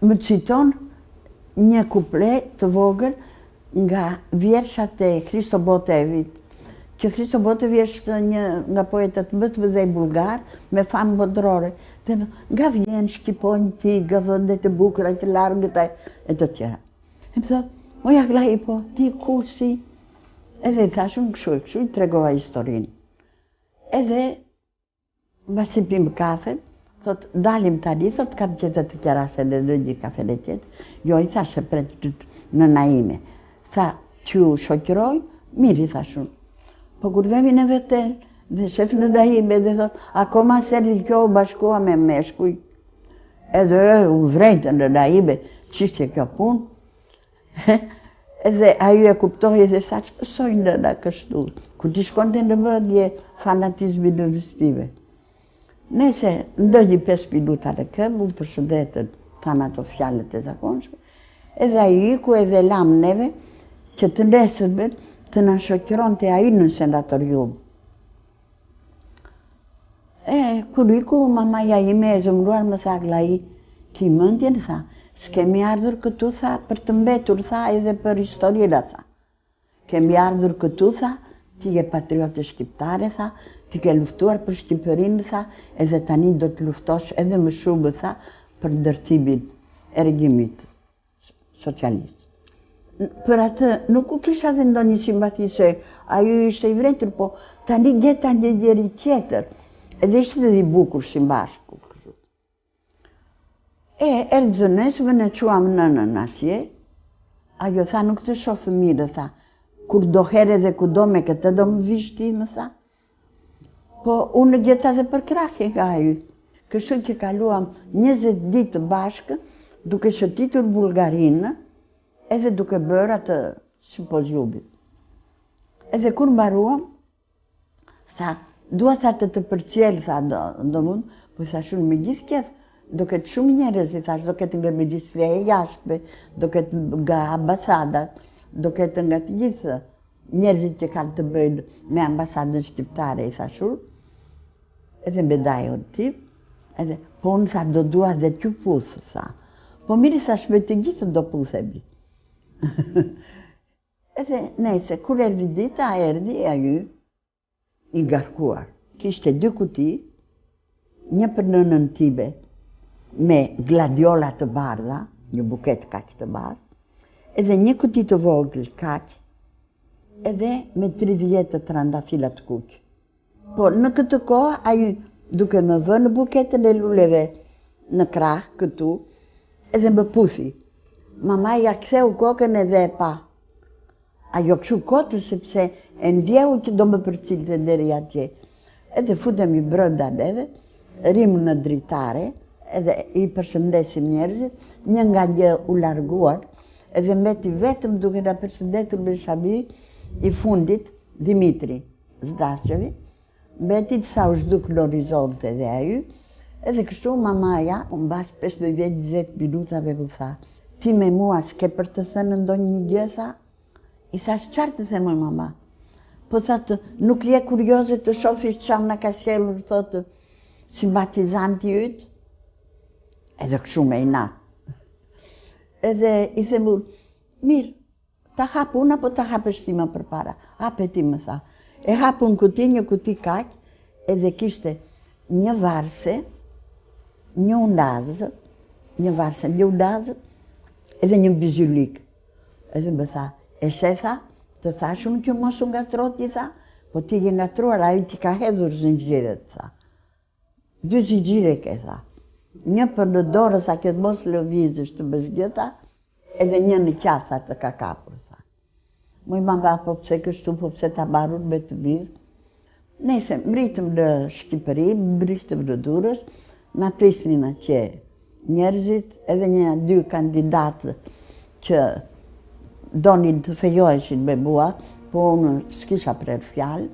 më citon një kuplet të vogël nga vjershat e Hristo Botevit, që Hristo Botevi është një nga poetët më të mëdhenj bulgar me famë botërore. Dhe nga vjen shqiponj ti, nga vendet e bukura të largëta e të tjera. E më thot, moj Aglai, po, ti ku si? Edhe i thashun kështu, i tregova historinë. Edhe, mbasi pim kafen, thot, dalim tani, thot, kam qëtë të kjerase në një kafene tjetë. Jo, i thashe pret në Naime. Tha, që shoqëroj, mirë, i thashun. Po kur vemi në hotel, dhe shef në Naime, dhe thot, akoma seri kjo u bashkua me meshkuj. Edhe u vrejtë në Naime, qishtje kjo punë. Edhe ajo e kuptoj dhe tha që pësojnë në nga kështu, ku ti shkonte në vëndje fanatizmi në rëstive. Nese, ndonjë 5 minuta në këm, unë përshëndetën thanë ato fjallet e zakonshme, edhe ajo iku edhe lam neve që të nesërme të na shoqëron të ajo në senatorium. Kur iku, mamaja ime e zëmruar më tha, Aglai, ki mëndjen, tha, s'kemi ardhur këtu, tha, për të mbetur, tha, edhe për historira, tha. Kemi ardhur këtu, tha, ti je patriote shqiptare, tha, ti ke luftuar për Shqipërinë, tha, edhe tani do të luftosh edhe më shumë, tha, për ndërtimin e regjimit socialist. Për atë nuk u kisha dhe ndonjë simpati se ajo ishte i vretër, po tani gjeta një njeri tjetër, edhe ishte dhe i bukur si bashku. Erdhë zënesme, ne quam nënën atje, ajo tha nuk të shofë mirë, tha, kur do here dhe ku do me këtë do më vishti, më tha. Po unë gjeta dhe për krahje nga ajo. Kështu që kaluam 20 ditë bashkë, duke shëtitur Bullgarinë, edhe duke bërë atë simpoziumit. Edhe kur mbaruam, tha, dua tha të përcjell, tha, do mund, po thashun me gjithë kef, do ketë shumë njerëz, i thash, do ketë nga Ministria e Jashtëve, do ketë nga ambasadat, do ketë nga të gjithë njerëzit që kanë të bëjnë me ambasadën shqiptare, i thashur, edhe me dajon tim, edhe, po unë tha, do dua dhe që puthë, tha. Po mirë, thash, me të gjithë do puthemi. Edhe nejse, kur erdi dita, erdi ajo i garkuar. Kishte 2 kuti, një për nënën time, me gladiola të bardha, një buket kaq të bardh, edhe një kuti të vogël kaq, edhe me 30 të trandafila të kuq. Po në këtë kohë, ajo duke më vënë buketën e luleve në krah këtu, edhe më puthi. Mama ja ktheu kokën edhe e pa. Ajo këshu kotë sepse e ndjehu që do më përcilte deri atje. Edhe futemi brënda neve, rimë në dritare, edhe i përshëndesim njerëzit, një nga një u larguar, edhe mbeti vetëm duke na përshëndetur me shami i fundit, Dimitri Zdaçevi, mbeti sa u zhduk në horizonte edhe ajo, edhe kështu mamaja, unë bas 15-20 minutave më tha, ti me mua s'ke për të thënë ndonjë gjë, tha? I thash, qarë të themën mama? Po thotë, nuk je kurioze të shofish çam na ka sjellur, thotë, simpatizanti yt? Edhe kështu me inat. Edhe i themur, mirë, ta hap unë apo ta hapësh ti më përpara? Hape ti, më tha. E hapun një kuti kaq, edhe kishte një varse, një undazë, edhe një bizulik. Edhe më tha, e tha, të thashun që mos u ngatrot, i tha, po ti je ngatruar, ajo ti ka hedhur zinxhiret, tha. 2 zinxhire ke, tha. Një për në dorë, tha, këtë mos lëvizësh të bëzgjëta, edhe një në qasa të ka kapur, tha. Muj mama, po pse kështu, po pse ta marrun me të mirë. Nese, mritëm në Shqipëri, mritëm në Durrës, na prisnin atje njerëzit, edhe 1-2 kandidatë që donin të fejoheshin me mua, po unë s'kisha prerë fjalë,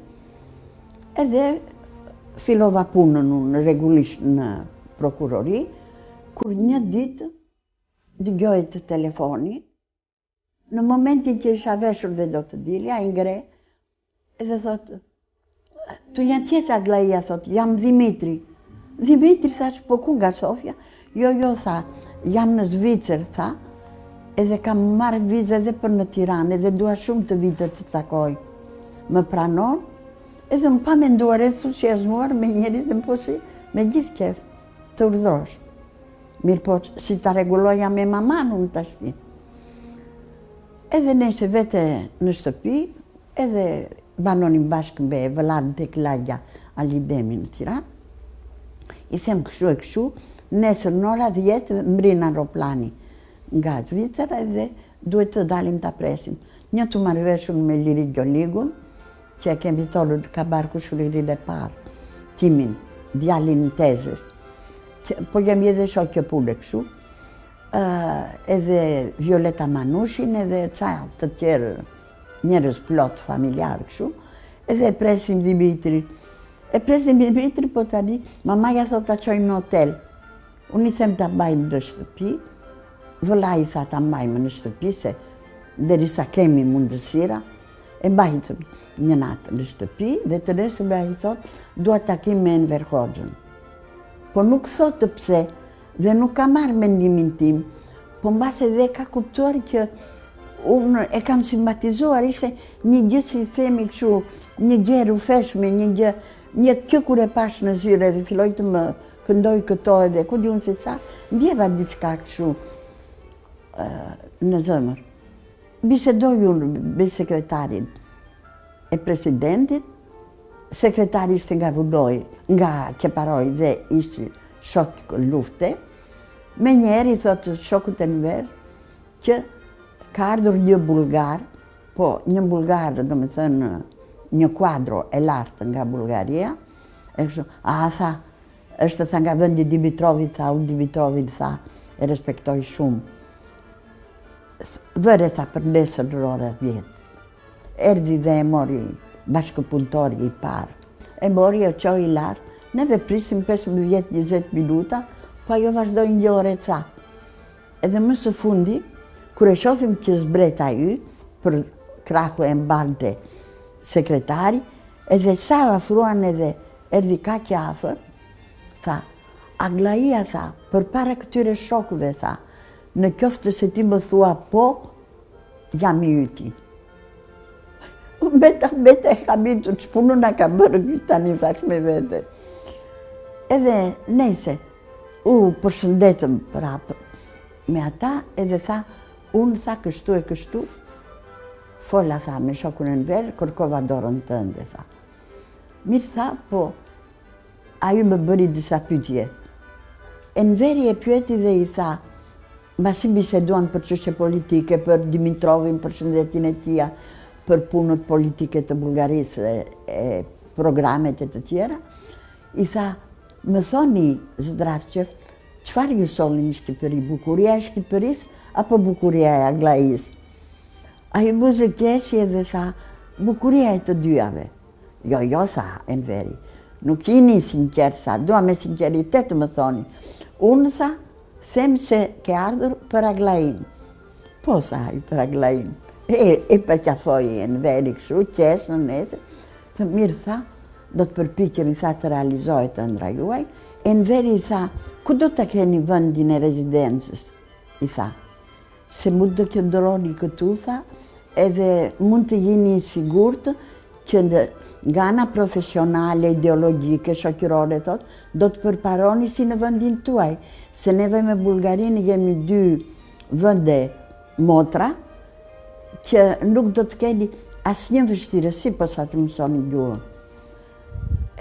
edhe fillova punën unë rregullisht në prokurori, kur një ditë dëgjoj të telefoni, në momentin që isha veshur dhe do të dilja, i ngre, edhe thotë, tu një tjeta glaja, thotë, jam Dimitri. Dimitri, thash, po ku nga Sofja? Jo, tha, jam në Zvicër, tha, edhe kam marrë vizë edhe për në Tiranë, edhe dua shumë të vite të takoj. Më pranon, edhe më pa menduar entuziazmuar me njeri dhe më po si me gjithë kef të urdhrosh. Mirë po, si ta rregulloja me maman unë tashti. Edhe nese vete në shtëpi, edhe banonim bashkë me vëllain tek lagja Alidemi në Tiranë. I them kështu e kështu, nesër në ora 10 mbrin aeroplani nga Zvicera edhe duhet të dalim ta presim. Një të marrëveshun me Liri Gjoligun, që e kemi tolur ka barku shullirin e parë, Timin, djalin në tezës, po jemi edhe shoqë punë kështu, edhe Violeta Manushin, edhe ca të tjerë njerëz plot familjar kështu, edhe presim Dimitri. E presim Dimitri, po tani, mamaja thot ta qojmë në hotel. Unë i them ta mbajmë në shtëpi, vëllai tha ta mbajmë në shtëpi, se derisa kemi mundësira, e mbajtëm një natë në shtëpi, dhe të nesërme ai thot, dua takim me Enver Hoxhën. Po nuk thotë pse, dhe nuk ka marrë mendimin tim, po mbas edhe ka kuptuar që unë e kam simpatizuar, ishte një gjë si themi kështu, një gjë rufeshme, një kjo kur e pash në zyre dhe filloj të më këndoj këto edhe, ku di unë se sa, ndjeva diçka kështu në zemër. Bisedoj unë me sekretarin e presidentit, sekretari ishte nga Vudoj, nga Keparoj dhe ishte shok lufte. Me njerë i thotë shokut e Enver që ka ardhur një bulgar, po një bulgar, do me thënë, një kuadro e lartë nga Bulgaria, e kështu, tha, është tha nga vendi Dimitrovit, tha, unë Dimitrovit, tha, e respektoj shumë. Vëre, tha, për nesër në orët 10. Erdi dhe e mori bashkëpuntori i parë. E mori e qoj i lartë, neve prisim 15-20 minuta, po ajo vazhdoj një ore ca. Edhe më së fundi, kur e shofim që zbret aty, për krahu e mbalte sekretari, edhe sa afruan edhe erdi ka afër, tha, Aglaia, tha, për para këtyre shokëve, tha, në qoftë se ti më thua po, jam i yti. Beta e kam i të qpunu nga ka bërë këtë tani, thash me vete. Edhe nese, u përshëndetëm prapë me ata, edhe tha, unë tha kështu e kështu, fola tha me shokun e Enver, kërkova dorën tënde, tha. Mirë tha, po, ajo më bëri disa pyetje. Enveri e pyeti dhe i tha, mbasi biseduan për çështje politike, për Dimitrovin, për shëndetin e tia, për punët politike të Bullgarisë e programet e të tjera, i tha, më thoni Zdravçev, çfarë ju solli në Shqipëri, bukuria e Shqipërisë apo bukuria e Aglajisë? Ai buzë keshi dhe tha, bukuria e të dyjave. Jo, tha Enveri, nuk jeni sinqer, tha, dua me sinqeritet më thoni. Unë, tha, them se ke ardhur për Aglajin. Po, tha, për Aglajin. E përqafoj Enveri kështu, qesë në nesër. Mirë, tha, do të përpikemi, tha, të realizohet të ëndra juaj. Enveri tha, ku do të keni vendin e rezidencës? I tha, se mund të qëndroni këtu, tha, edhe mund të jeni sigurt që nga ana profesionale, ideologjike, shoqërore, thot, do të përparoni si në vendin tuaj, se neve me Bullgarinë jemi 2 vende motra, që nuk do të keni asnjë vështirësi po sa të mësoni gjuhën.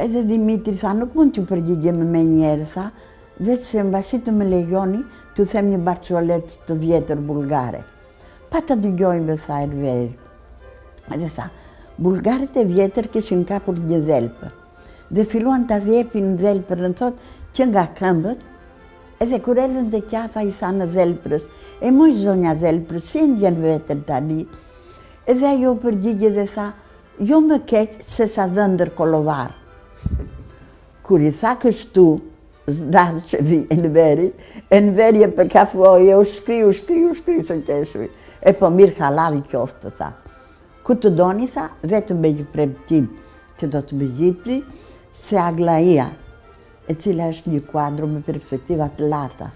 Edhe Dimitri tha, nuk mund t'ju përgjigjem me njerë, tha, vetë se mbasi të më lejoni, t'u them një barcolet të vjetër bulgare. Pa të dëgjojmë, tha Enveri. Edhe tha, bulgarët e vjetër kishin kapur një dhelpër, dhe filluan të dhjepin dhelpër, në thot që nga këmbët, edhe kur erdhën dhe qafa i tha në dhelpërës, e moj zonja dhelpërës, si ndjen vetën tani? Edhe ajo përgjigje dhe tha, jo më keq se sa dhëndër kolovar. Kur i tha kështu, Zdravçevi Enveri e përkafuoj, u shkriu së qeshvi. E po mirë halal qoftë, tha. Ku të doni, tha, vetëm me një premtim që do të më jepni, se Aglaia, e cila është një kuadro me perspektiva të larta,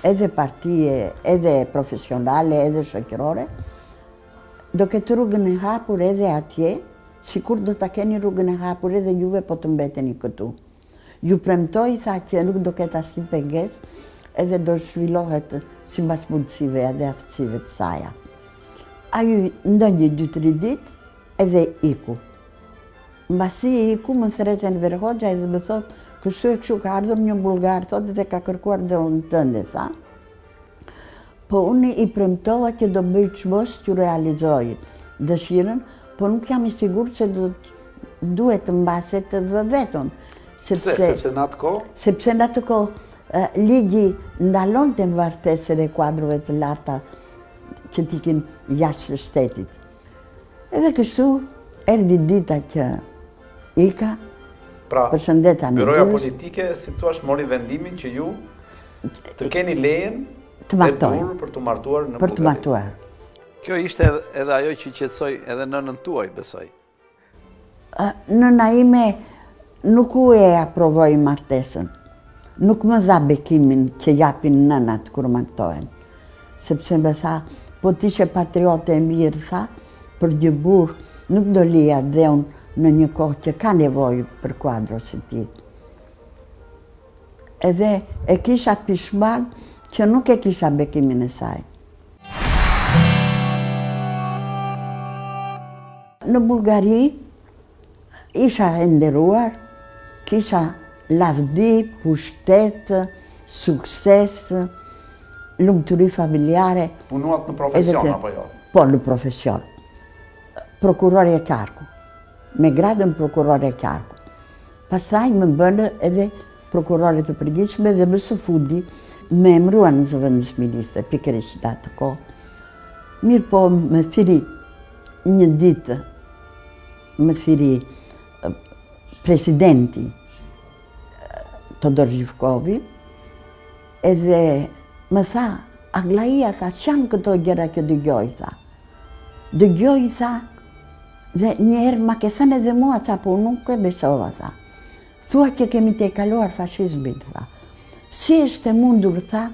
edhe partije, edhe profesionale, edhe shoqërore, do ketë rrugën e hapur edhe atje, sikur do ta keni rrugën e hapur edhe juve po të mbeteni këtu. Ju premtoj, tha, që nuk do ketë asnjë pengesë, edhe do zhvillohet sipas mundësive edhe aftësive të saja. Ai ndonjë 2-3 ditë edhe iku. Mbasi iku më thret Enver Hoxha edhe më thot, kështu e kështu ka ardhur një bulgar, thot, dhe ka kërkuar dorën tënde, tha. Po unë i premtova që do bëj çmos që realizoj dëshirën, po nuk jam i sigurt se duhet të mbase të vë vetën. Sepse në atë kohë? Sepse në atë kohë ligji ndalon të martesën e kuadrove të larta që t'ikin jashtë shtetit. Edhe kështu, erdi dita që ika, përshëndeta në Byroja Politike, si thua, mori vendimin që ju të keni lejen të martojnë, për të martuar në Bullgari. Për të martuar. Kjo ishte edhe ajo që qetësoi edhe nënën tuaj, besoj. Nëna ime nuk u e aprovoi martesën. Nuk më dha bekimin që japin nënat kur martohen. sepse më tha, po t'ishe patriote e mirë, tha, për një burr nuk do lija dhe unë në një kohë që ka nevojë për kuadro si ti. Edhe e kisha pishman që nuk e kisha bekimin e saj. Në Bullgari isha e nderuar, kisha lavdi, pushtet, sukses, lumturi familjare. Punuat në profesion apo jo? Po, në profesion. Prokurore e qarku, me gradën prokurore e qarku. Pastaj më bënë edhe prokurore të përgjithshme dhe më së fundi me emruan në zëvendës ministre, pikërisht në atë kohë. Mirë po, më thiri një ditë, më thiri presidenti Todor Zhivkovi, edhe më tha, Aglaia, tha, që janë këto gjëra që dëgjoj, tha. Dëgjoj, tha, dhe njerë ma ke thënë edhe mua, tha, po nuk e besova, tha. Thua që kemi të kaluar fashizmin, tha. Si është e mundur, tha,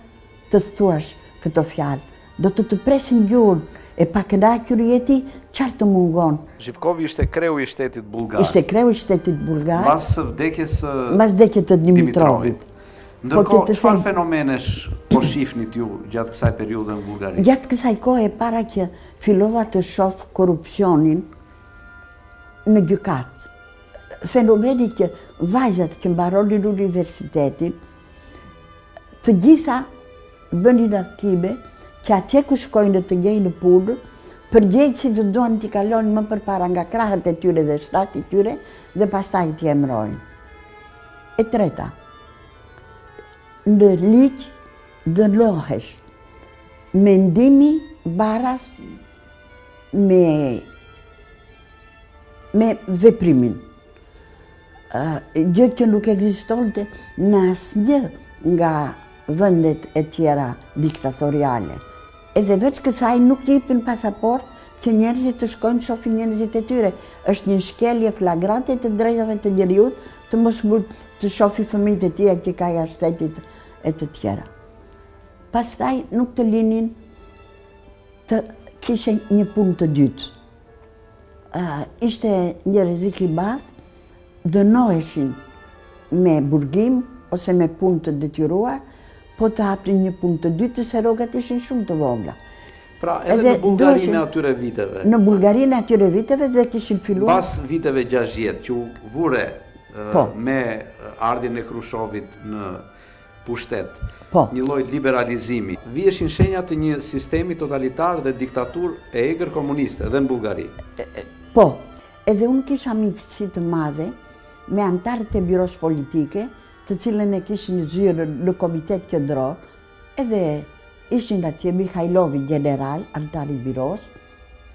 të thuash këto fjalë, do të presin gjurë, e pa kënaqur jeti, qartë të mungon. Zhivkovi ishte kreu i shtetit bullgar. Ishte kreu i shtetit bullgar. Mbas vdekjes të Dimitrovit. Ndërkohë, çfarë fenomenesh po shifnit ju gjatë kësaj periudhe në Bullgari? Gjatë kësaj kohe, para që fillova të shoh korrupsionin në gjykat, fenomeni që vajzat që mbaronin universitetin, të gjitha bënin akime që atje ku shkojnë të gjejnë punë, përgjegjësit të duan t'i kalonin më përpara nga krahët e tyre dhe shtati tyre dhe pastaj t'i emrojnë. E treta, në ligj dënohesh mendimi baras me veprimin. Gjë që nuk ekzistonte në asnjë nga vendet e tjera diktatoriale. Edhe veç kësaj nuk jepin pasaport që njerëzit të shkojnë të shohin njerëzit e tyre. Është një shkelje flagrante të drejtave të njeriut të mos mund të shohi fëmijët e tij që ka jashtë shtetit e të tjera. Pastaj nuk të linin të kishe një punë të dytë. Ishte një rrezik i madh, dënoheshin me burgim ose me punë të detyruar, po të hapnin një punë të dytë se rrogat ishin shumë të vogla. Pra, edhe në Bullgarinë atyre viteve. Në Bullgarinë atyre viteve dhe kishin filluar. Pas viteve 60 që u vure me ardhjen e Khrushovit në pushtet, një lloj liberalizimi, viheshin shenja të një sistemi totalitar dhe diktatur e egër komuniste edhe në Bullgari. Po, edhe unë kisha miqësi të madhe me antarët e byros politike, të cilën e kishin zyrë në komitet qendror, edhe ishin atje Mihajlovi general, antari byros.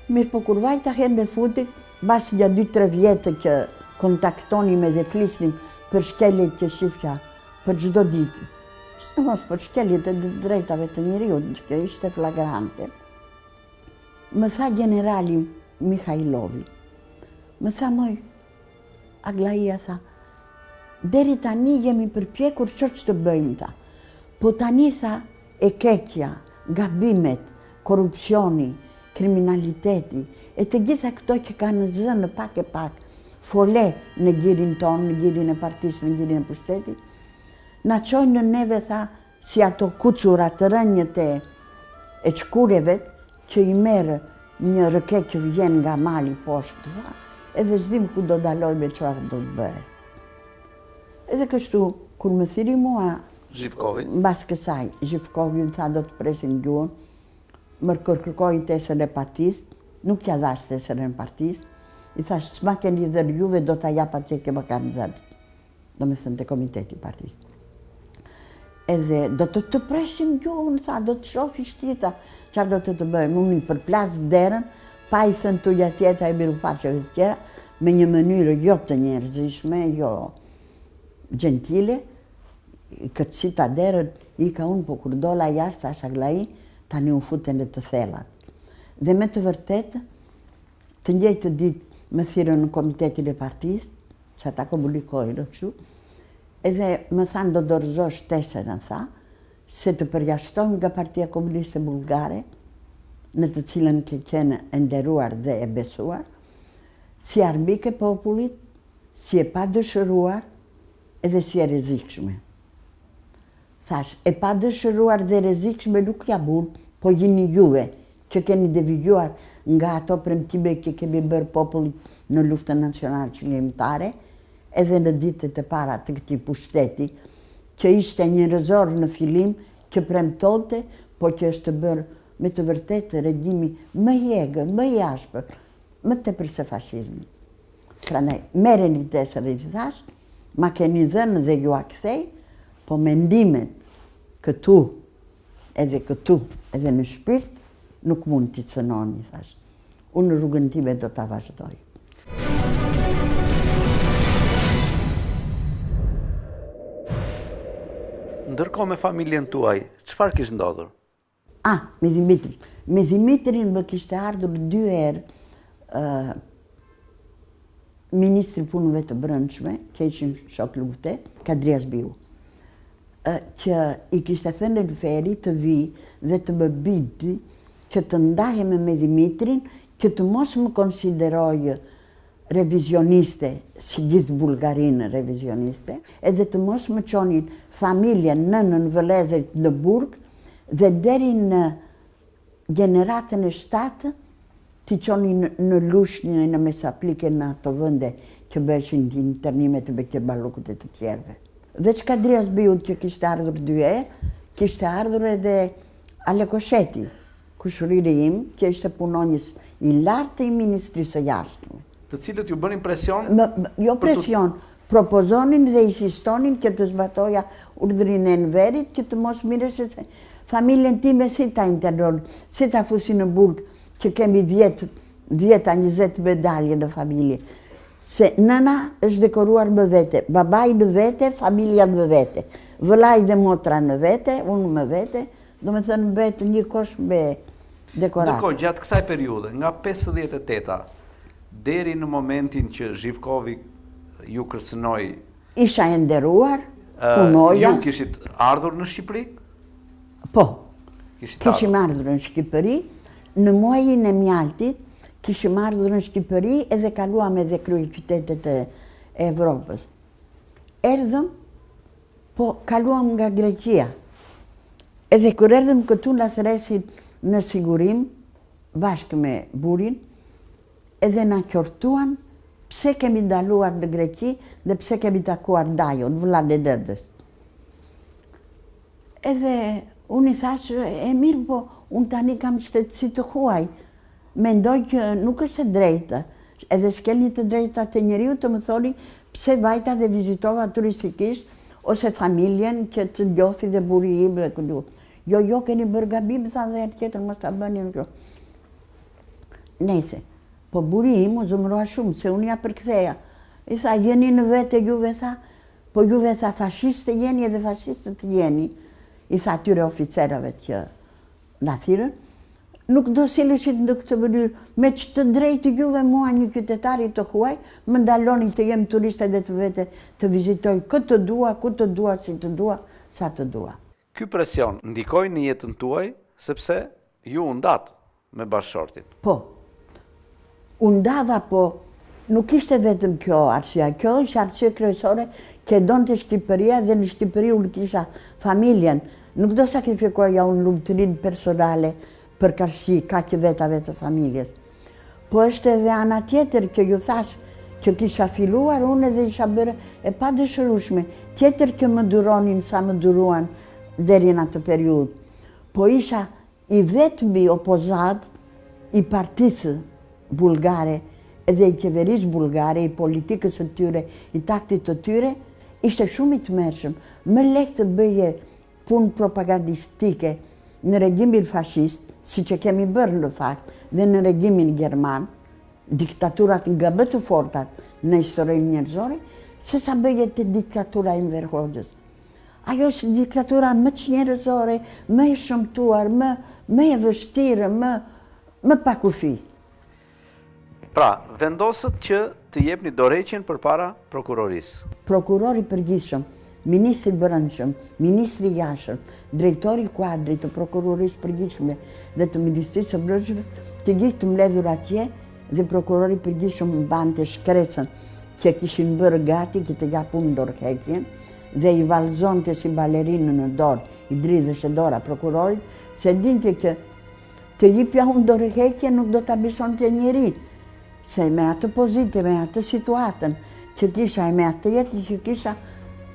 Mirë po kur vajta herë në fundit, bas një 2-3 vjetë që kontaktonim edhe flisnim për shkeljet që shifja për çdo ditë. Së mos për shkeljet e drejtave të njeriut, që ishte flagrante. Më tha generali Mihajlovi, më tha moj, Aglaia tha, deri tani jemi përpjekur që të bëjmë ta. Po tani tha, e keqja, gabimet, korrupsioni, kriminaliteti, e të gjitha këto që kanë zënë pak e pak, fole në girin tonë, në girin e partisë, në girin e pushtetit, na qojnë në neve, tha, si ato kucurat të rënjët e çkureve që i merë një rëke që vjen nga mali poshtë, tha, edhe zdim ku do daloj me çfarë do të bëhe. Edhe kështu, kur më thiri mua, Zhivkovi, mbas kësaj, Zhivkovi më tha do të presin gjuhën, më kërkoi tesën e partisë, nuk ja dhash tesën e partisë, i thash, s'ma keni dhënë juve, do t'a jap atje që më kanë dhënë, do me thënë të komiteti partisë. Edhe do të presim gjuhën, tha, do të shofi shtita, çfarë do të bëjmë, unë i përplas derën, pa i thënë tuja tjeta e miru parqeve të tjera, me një mënyrë jo të njerëzishme, jo gentile, këtë cita derën, i ka unë, po kur dola jashtë, thash Aglai, tani u futen e të thellat. Dhe me të vërtet, të njëjtë ditë më thirrën në komitetin e partisë, që ata komunikojnë kështu, edhe më thanë do dorëzosh tesën, tha, se të përjashtojmë nga Partia Komuniste Bullgare, në të cilën ke qenë e nderuar dhe e besuar, si armik e popullit, si e pa dëshëruar edhe si e rrezikshme. Thash, e pa dëshëruar dhe rrezikshme nuk jam unë, po jeni juve që keni devijuar nga ato premtime që kemi bërë popullit në luftën nacionale qëllimtare, edhe në ditët e para të këtij pushteti, që ishte një rëzor në fillim që premtonte, po që është bërë me të vërtetë regjimi më i egër, më i ashpër, më tepër se fashizmi. Prandaj, merreni tesër i thash, ma keni dhënë dhe ju a kthej, po mendimet këtu, edhe në shpirt, nuk mund t'i cënoni, thash. Unë rrugën time do t'a vazhdoj. Ndërkohë me familjen tuaj, çfarë kishte ndodhur? Me Dimitrin. Me Dimitrin më kishte ardhur 2 herë Ministri Punëve të Brendshme, që ishin shok lufte, Kadrias Biu, që i kishte thënë Elferi të vi dhe të më biti që të ndahem me Dimitrin, që të mos më konsideroj revizioniste, si gjithë Bullgarinë revizioniste, edhe të mos më qonin familjen nënën vëllezërit në burg, dhe deri në generatën e 7 t'i qonin në Lushnjë, në Mesaplike, në ato vende që bëshin internimet e Bekir Ballukut e të tjerëve. Veç Kadrias Biut që kishte ardhur 2 herë, kishte ardhur edhe Alekosheti, kushëriri im, që ishte punonjës i lartë i Ministrisë së Jashtme. Të cilët ju bënin presion? Jo presion, propozonin dhe insistonin që të zbatoja urdhrin e Enverit, që të mos mireshe se familjen time si ta internon, si ta fusin në burg, që kemi 10-20 medalje në familje. Se nëna është dekoruar më vete, babaj në vete, familja në vete, vëllai dhe motra në vete, unë më vete, do me thënë mbet një kosh me dekorat. Ndërkohë, gjatë kësaj periudhe, nga 58-a, deri në momentin që Zhivkovi ju kërcënoi, isha e nderuar, punoja. Ju kishit ardhur në Shqipëri? Po, kishim ardhur në Shqipëri, në muajin e mjaltit, kishim ardhur në Shqipëri edhe kaluam edhe kryeqytetet e Evropës. Erdhëm, po kaluam nga Greqia. Edhe kur erdhëm këtu na thresin në sigurim, bashkë me burin, edhe na qortuan pse kemi ndaluar në Greqi dhe pse kemi takuar Dajon, vëllai e Dërdës. Edhe unë i thash, e mirë, po unë tani kam shtetësi të huaj. Mendoj që nuk është e drejta, edhe s'keni të drejta të njeriu të më thoni pse vajta dhe vizitova turistikisht, ose familjen që të njofi dhe buri im dhe këtu. Jo, keni bërë gabim, tha dhe herë tjetër, mos ta bëni në kjo. Nese, po buri im u zëmërua shumë, se unë ja përktheja. I tha, jeni në vete juve, tha, po juve, tha, fashiste jeni edhe fashiste të jeni. I tha atyre oficerave që na thirrën, nuk do sileshit në këtë mënyrë, me që të drejtë juve mua një qytetari të huaj, më ndaloni të jem turiste dhe të vete të vizitoj këtë dua, ku të dua, si të dua, sa të dua. Ky presion ndikoi në jetën tuaj, sepse ju u ndat me bashkëshortin. Po, u ndava, po nuk ishte vetëm kjo arsyeja, kjo është arsye kryesore që donte Shqipëria dhe në Shqipëri unë kisha familjen, nuk do sakrifikoja unë lumturinë personale për karshi ka që vetave të familjes. Po është edhe ana tjetër që ju thash që kisha filluar unë edhe isha bërë e pa dëshirueshme, tjetër që më duronin sa më duruan deri në atë periudhë. Po isha i vetmi opozat i partisë bulgare edhe i qeverisë bulgare, i politikës së tyre, i taktit të tyre, ishte shumë i tmerrshëm. Më lehtë të bëje punë propagandistike në regjimin fashist, si që kemi bërë në fakt, dhe në regjimin gjerman, diktaturat nga më të fortat në historinë njerëzore, se sa bëje të diktatura e Enver Hoxhës. Ajo është diktatura më që njerëzore, më e shëmtuar, më e vështirë, më pa kufi. Pra, vendosët që të jepni dorëheqjen përpara prokurorisë. Prokurori përgjithshëm ministri brendshëm, ministri i jashtëm, drejtori i kuadrit të prokurorisë së përgjithshme dhe të ministrisë së brendshme, të gjithë të mbledhur atje dhe prokurori i përgjithshëm mbante shkresën që kishin bërë gati që të japun dorëheqjen dhe i vallëzonte si balerinë në dorë, i dridheshte dora prokurorit, se dinte që të jepja unë dorëheqje nuk do ta besonte njeri, se me atë pozitë, me atë situatën që kisha e me atë jetë që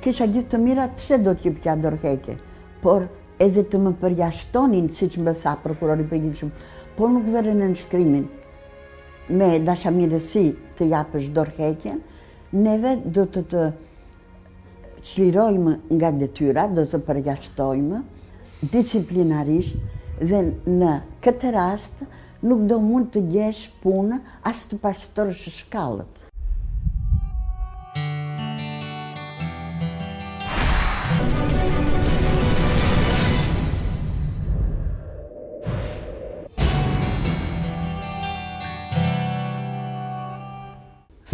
kisha gjithë të mirat, pse do t'jepja dorëheqje? Por edhe të më përjashtonin, siç më tha prokurori i përgjithshëm, por nuk vëre në nënshkrimin me dashamirësi të japësh dorëheqjen, neve do të çlirojmë nga detyra, do të përjashtojmë disiplinarisht dhe në këtë rast nuk do mund të gjesh punë as të pastorosh shkallët.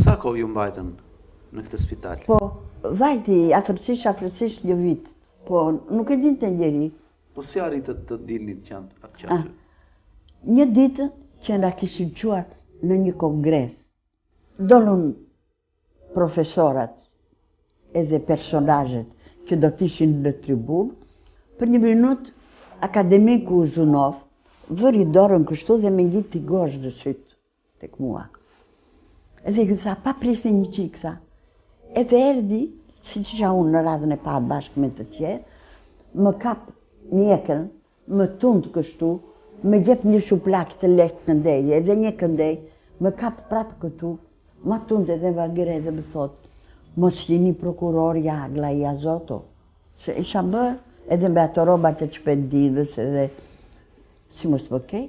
Sa kohë ju mbajtën në këtë spital? Po, vajti afërcisht një vit, po nuk e dinte njeri. Po si arritët të dilnit që Një ditë që na kishin quar në një kongres, dolën profesorat edhe personazhet që do t'ishin në tribun, për një minut akademiku Uzunov vëri dorën kështu dhe me ngjiti gosh në syt tek mua. Edhe ju tha, pa prisni një qik, tha. Edhe erdi, si që isha unë në radhën e parë bashkë me të tjerë, më kap mjekën, më tund kështu, më jep një shuplak të lehtë këndej, edhe një këndej, më kap prapë këtu, ma tund edhe vagire dhe më thot, mos jeni prokurorja Aglai Azoto. Se isha bërë, edhe me ato robat e çpendinës edhe, si mos të bëkej.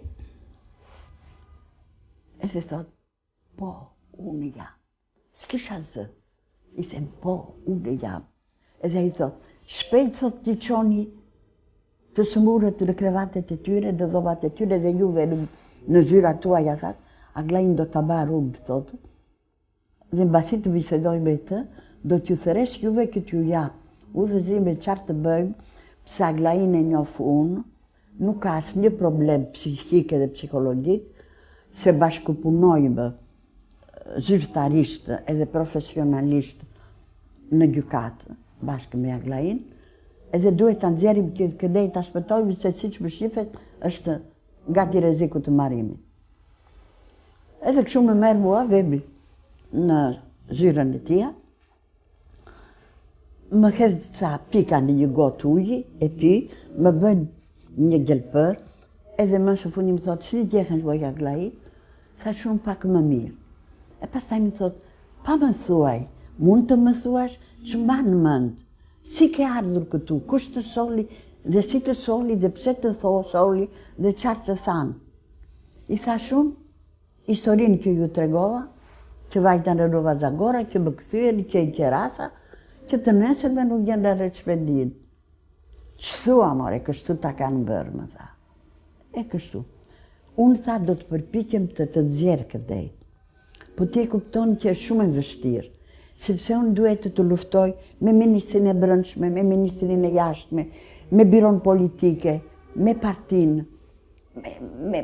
Edhe thot, po, unë jam. S'kisha zë. I them, po, unë jam. Edhe i thot, shpejt thot t'i qoni të sëmurët në krevatet e tyre, në dhomat e tyre dhe juve në zyrat tuaja, thot, Aglain do t'a marrë unë, thot. Dhe mbasi të bisedoj me të, do t'ju thëresh juve këtë ju jap. Udhëzime qartë të bëjmë, pse Aglain e njoh unë, nuk ka asnjë problem psikik edhe psikologjik, se bashkëpunojmë zyrtarisht edhe profesionalisht në gjykatë bashkë me Aglain, edhe duhet të nxjerrim këdej të shpëtojmë se siç më shifet është gati rreziku të marrimit. Edhe kështu më merr mua vebi në zyrën e tija, më hedh ca pika në një gotë uji e pi, më bën një gjelpër, edhe më së fundi më thotë, si ndjehen voj Aglai? Thash unë pak më mirë. E pastaj më thot, pa më thuaj, mund të më thuash që mba në mënd, si ke ardhur këtu, kush të soli dhe si të soli dhe pse të soli dhe qartë të thanë. I thash unë, historinë që ju tregova, që vajta në Nova Zagora, që më kthyen, që i Qerasa, që të nesërme nuk gjen në Rëçpendin. Që thua, more, kështu ta kanë bërë, më tha. E kështu. Unë tha, do të përpiqem të nxjerr këtej. Po ti e kupton që është shumë e vështirë, sepse unë duhet të luftoj me Ministrinë e Brendshme, me Ministrinë e Jashtme, me biron politike, me partinë,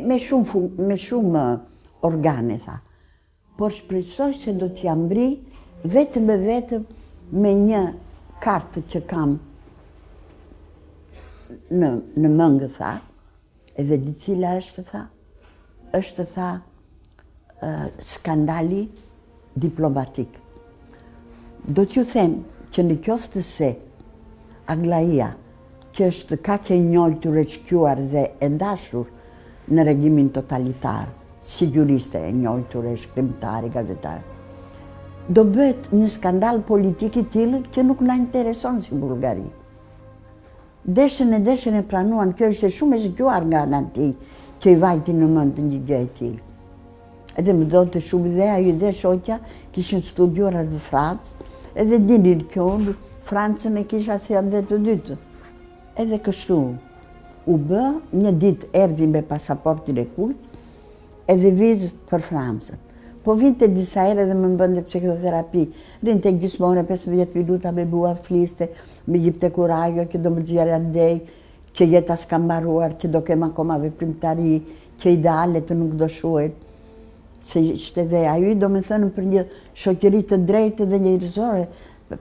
me shumë organe, tha. Por shpresoj se do t'ja mbri vetëm e vetëm me një kartë që kam në mëngë, tha, edhe di cila është, tha, është, tha, skandali diplomatik. Do t'ju them që në qoftë se Aglaia, që është kaq e njohur e shquar dhe e dashur në regjimin totalitar, si juriste e njohur e shkrimtare, gazetare, do bëhet një skandal politik i tillë që nuk na intereson si Bullgari. Deshën e pranuan, kjo është shumë e zgjuar nga ana e tij, që i vajti në mend një gjë e tillë. Edhe më donte shumë dhe ajo dhe shoqja kishin studiuar në Francë, edhe dinin që unë Francën e kisha si ande të dytë. Edhe kështu u bë, një ditë erdhi me pasaportin e kujt, edhe vizë për Francën. Po vinte disa herë dhe më bënte psikoterapi. Rinte gjysmore, 15 minuta me bua fliste, me jipte kurajo që do më xhirja ndej, që jeta s'ka mbaruar, që do kem akoma veprimtari, që idealet nuk do shuhen. Se ishte dhe ajo do me thënë për një shoqëri të drejtë dhe njerëzore,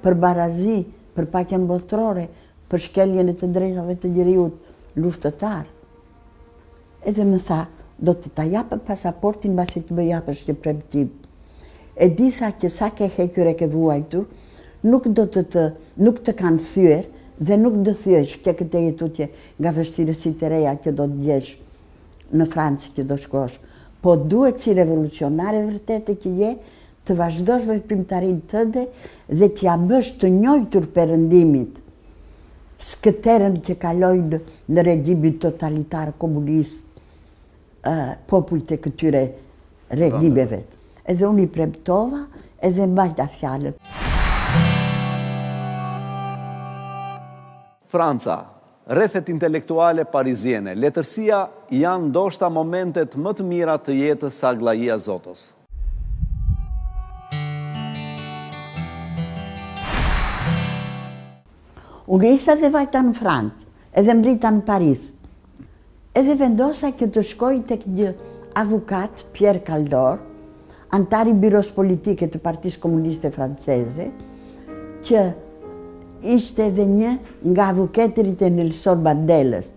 për barazi, për paqen botërore, për shkeljen e të drejtave të njeriut luftëtar. Edhe më tha, do të ta japë pasaportin basi të më japësh një premtim. E di tha që sa ke hequr e ke vuajtur, nuk të kanë thyer dhe nuk do thyesh ke këtë jetutje nga vështirësitë e reja që do të gjesh në Francë që do shkosh. Po duhet si revolucionare vërtetë që je të vazhdosh veprimtarinë tënde dhe t'ja bësh të njojtur perëndimit skëterën që kalojnë në regjimin totalitar komunist popujt e këtyre regjimeve. Edhe unë i premtova edhe mbajta fjalën. Franca, rrethet intelektuale pariziene, letërsia janë ndoshta momentet më të mira të jetës së Aglaia Zotos. Unë isha dhe vajta në Francë, edhe mbrita në Paris. Edhe vendosa që të shkoj tek një avukat, Pierre Caldor, antari biros politike të Partisë Komuniste Franceze, që ishte edhe një nga avukatërit e Nelson Mandelës.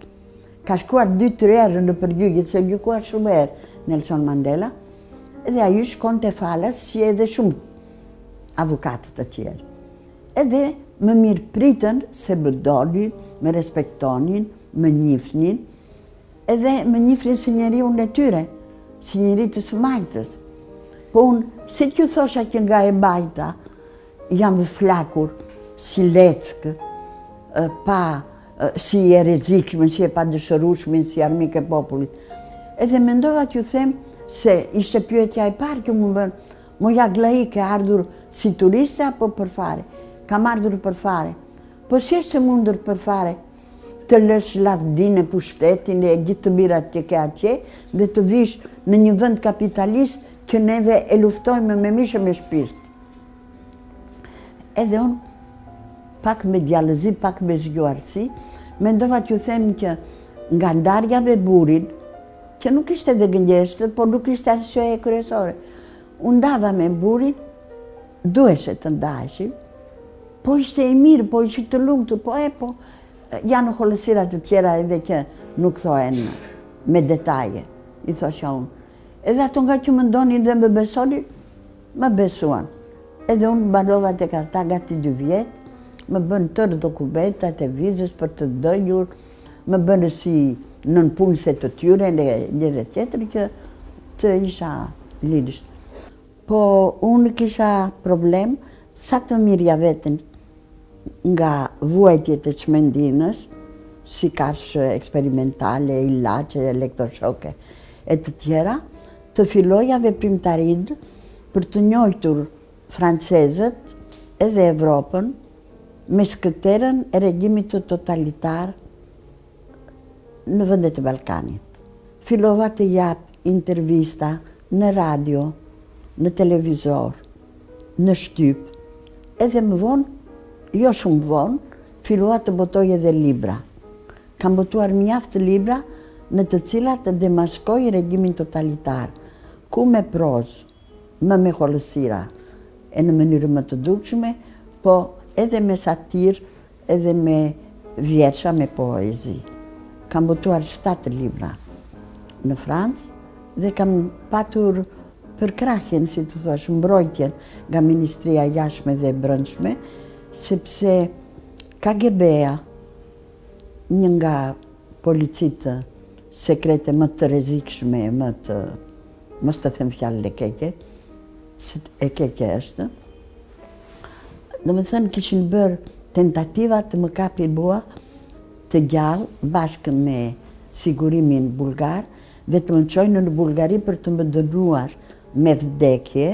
Ka shkuar 2-3 herë në përgjigje, se gjykuar shumë herë Nelson Mandela, edhe ai shkonte falas si edhe shumë avukatët të tjerë. Edhe më mirë pritën se më donin, më respektonin, më njifnin, edhe më njifnin si njeriu në tyre, si njeri të smajtës. Po unë, si t'ju thosha që nga e mbajta, jam vëflakur, si leckë, si e rrezikshme, si e pa dëshërushme, si armik e popullit. Edhe mendova t'ju them se ishte pyetja e parë që më bën, moja Aglai ke ardhur si turiste apo për fare? Kam ardhur për fare. Po si është e mundur për fare të lësh lavdinë e pushtetin e gjithë të mirat që ke atje dhe të vish në një vend kapitalist që neve e luftojmë me mishë me shpirt. Edhe unë, pak me djallëzi, pak me zgjuarsi, mendova t'ju them që nga ndarja me burin, që nuk ishte dhe gënjeshtër, por nuk ishte arsye e kryesore. Unë ndava me burin, duheshe të ndaheshim, po ishte e mirë, po ishte të lumtur, po janë hollësirat të tjera edhe që nuk thohen me detaje, i thosha unë. Edhe ato nga që më ndonin dhe më besonin, më besuan. Edhe unë mbanova tek ata gati 2 vjet, më bën tërë dokumentat e vizës për të dënjur, më bënë si nënpunëse të tyre në njëre tjetër që të isha lirisht. Po unë kisha problem sa të mirja vetën nga vuajtjet e çmendinës, si kafshë eksperimentale, ilaçe, elektroshoke e të tjera, të filloja veprimtarinë për të njohur francezët edhe Evropën me skëterën e regjimit të totalitar në vendet e Ballkanit. Fillova të jap intervista në radio, në televizor, në shtyp, edhe më vonë, jo shumë vonë, fillova të botoj edhe libra. Kam botuar mjaft libra në të cilat të demaskoj regjimin totalitar, ku me prozë, më me hollësira, e në mënyrë më të dukshme, po edhe me satirë, edhe me vjersha, me poezi. Kam botuar 7 libra në Francë dhe kam patur përkrahjen, si të thosh, mbrojtjen nga Ministria e Jashtme dhe e Brendshme, sepse KGB-a, një nga policitë sekrete më të rrezikshme, mos të them fjalën e keqe, se e keqe është, do me thënë kishin bërë tentativa të më kapin mua të gjallë bashkë me sigurimin bulgar dhe të më çojnë në Bullgari për të më dënuar me vdekje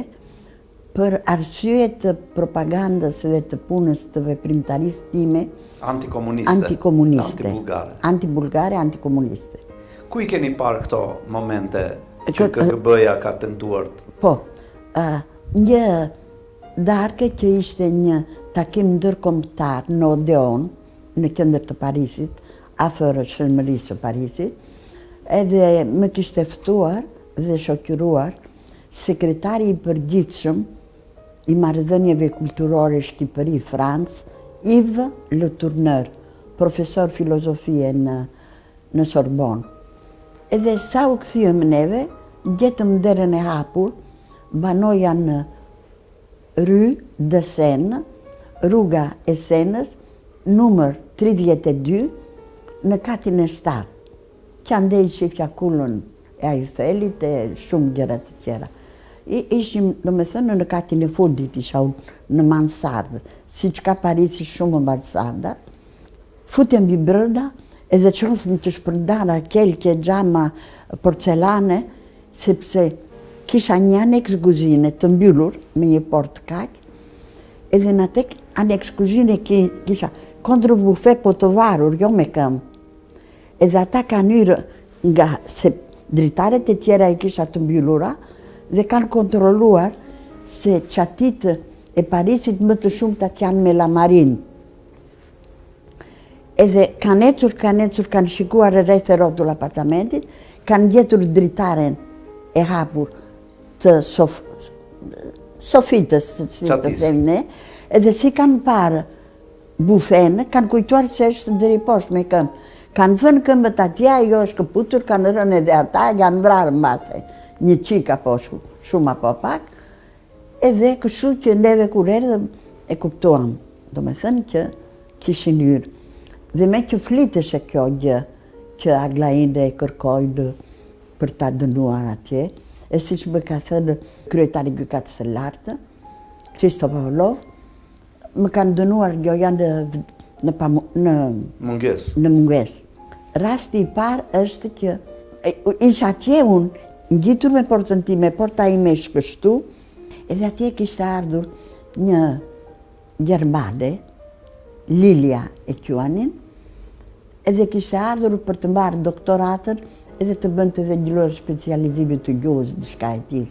për arsye të propagandës dhe të punës të veprimtarisë time antikomuniste, antibulgare, antikomuniste. Ku i keni parë këto momente që KGB-ja ka tentuar? Po, Një darkë që ishte një takim ndërkombëtar në Odeon, në qendër të Parisit, afër Shënmërisë së Parisit, edhe më kishte ftuar dhe shoqëruar sekretari i përgjithshëm i marrëdhënieve kulturore Shqipëri-Francë, Yves Le Tourneur, profesor filozofie në Sorbonne. Edhe sa u kthyem neve, gjetëm derën e hapur, banoja në Rue de Seine, rruga e Senës, numër 32, në katin e 7, që andej shifja kullën e Eiffelit e shumë gjëra të tjera. Ishim, do me thënë, në katin e fundit, isha në mansardë, si që ka Parisi shumë mansarda, futem bi brënda, edhe qofëm të shpërndara kelke, xhama, porcelane, sepse kisha një aneks kuzhine të mbyllur me një portë kaq, edhe në tek aneks kuzhine kisha kondër bufe po të varur, jo me këmbë. Edhe ata kanë hyrë nga se dritaret e tjera i kisha të mbyllura dhe kanë kontrolluar se qatit e Parisit më të shumtat janë me lamarin. Edhe kanë ecur, kanë shikuar rreth e rrotull apartamentit, kanë gjetur dritaren e hapur të sofitës, si të themi ne, edhe si kanë parë bufenë, kanë kujtuar se është deri poshtë me këmbë. Kanë vënë këmbët atje, ajo është këputur, kanë rënë edhe ata, janë vrarë mbase, një qik apo shumë apo pak, edhe kështu që neve kur erdhëm e kuptuam, do me thënë që kishin hyrë. Dhe me që fliteshe kjo gjë që Aglainde e kërkojnë për ta dënuar atje, e si që më ka thënë kryetari gjykatës së lartë, Kristo Pavlov, më kanë dënuar gjoja në munges. Rasti i parë është që isha atje unë ngjitur me portën time, porta ime shkështu, edhe atje kishte ardhur një gjermane, Lilia e quanin, edhe kishte ardhur për të mbarë doktoratën edhe të bënte edhe një lloj specializimi të gjuhës, diçka e tillë.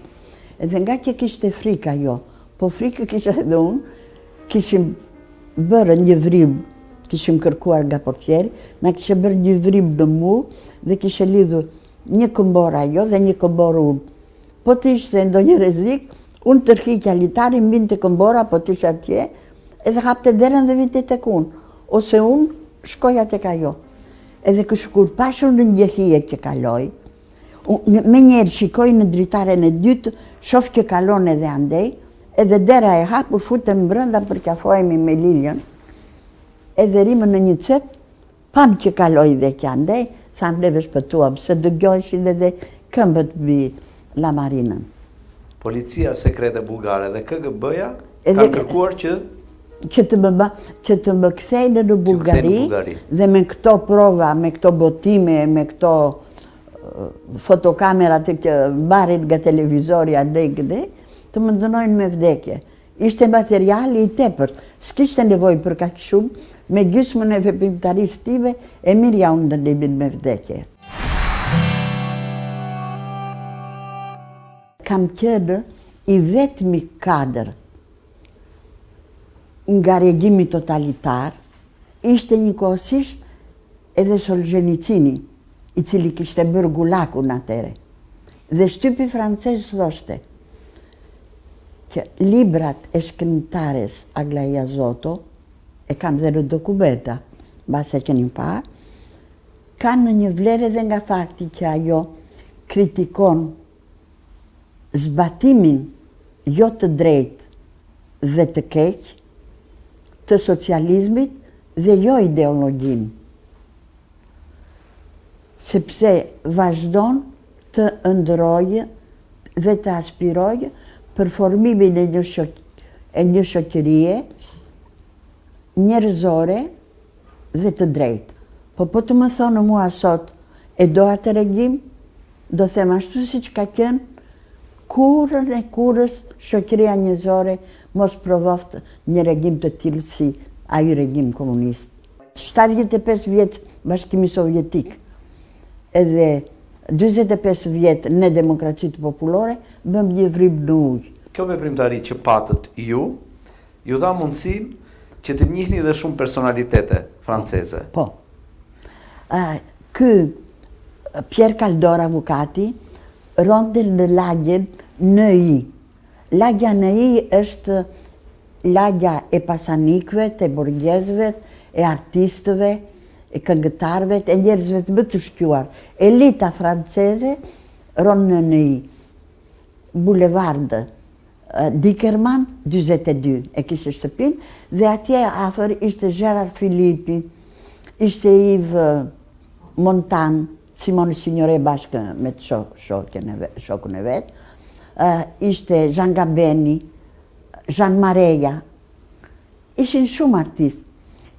Edhe nga që kishte frikë ajo, po frikë kisha edhe unë, kishim bërë një vrim, kishim kërkuar nga portieri, na kishe bërë një vrim në mu dhe kishe lidhur një këmbor ajo dhe një këmbor unë. Po të ishte ndonjë rrezik, unë tërhiqja litarin, mbinte këmbora, po të ishte atje, edhe hapte derën dhe vinte tek unë, ose unë shkoja tek ajo. Edhe kur pashur në njehije që kaloi, me njerë shikoj në dritaren e dytë, shof që kalon edhe andej, edhe dera e hapur, futem brenda për qafojemi me Lilian, edhe rime në një cep, pam që kaloj dhe që andej, tham neve shpëtuam, se dëgjojshin edhe këmbët bi lamarinën. Policia sekrete bulgare dhe KGB-ja kanë kërkuar që të më kthejnë në Bullgari dhe me këto prova, me këto botime, me këto fotokamerat që mbarin nga televizorja të më dënojnë me vdekje. Ishte materiali i tepër, s'kishte nevojë për kaq shumë, me gjysmën e veprimtarisë time e mirja unë dënimin me vdekje. Kam qenë i vetmi kadër nga regjimi totalitar, ishte njëkohësisht edhe Solzhenitsini, i cili kishte bërë gulakun atere. Dhe shtypi francez thoshte që librat e shkrimtares Aglaia Zoto, e kam dhe në dokumenta, base që një parë, kanë një vlerë edhe nga fakti që ajo kritikon zbatimin jo të drejtë dhe të keq të socializmit dhe jo ideologjin. Sepse vazhdon të ëndrojë dhe të aspirojë për formimin e një shoqërie njerëzore dhe të drejtë. Po të më thonë mua sot, e do atë regjim, do them ashtu si që ka qenë, kurën e kurës shoqëria njerëzore mos provoft një regjim të tillë si ai regjim komunist. 75 vjet Bashkimi Sovjetik edhe 45 vjet në demokracitë popullore, bëm një vrim në ujë. Kjo veprimtari që patët ju dha mundësinë që të njihni dhe shumë personalitete franceze. Po. Ky Pierre Caldor avukati ronte në lagjen NI. Lagja NI është lagja e pasanikëve, të burgjezëve, e artistëve, e këngëtarëve, e njerëzve të më të shquar. Elita franceze ron në NI. Boulevard Dickerman 42 e kishte shtëpin, dhe atje afër ishte Gérard Philippi, ishte Yves Montand, Simone Signoret bashkë me shokun e vet, ishte Jean Gabeni, Jean Mareja, ishin shumë artistë.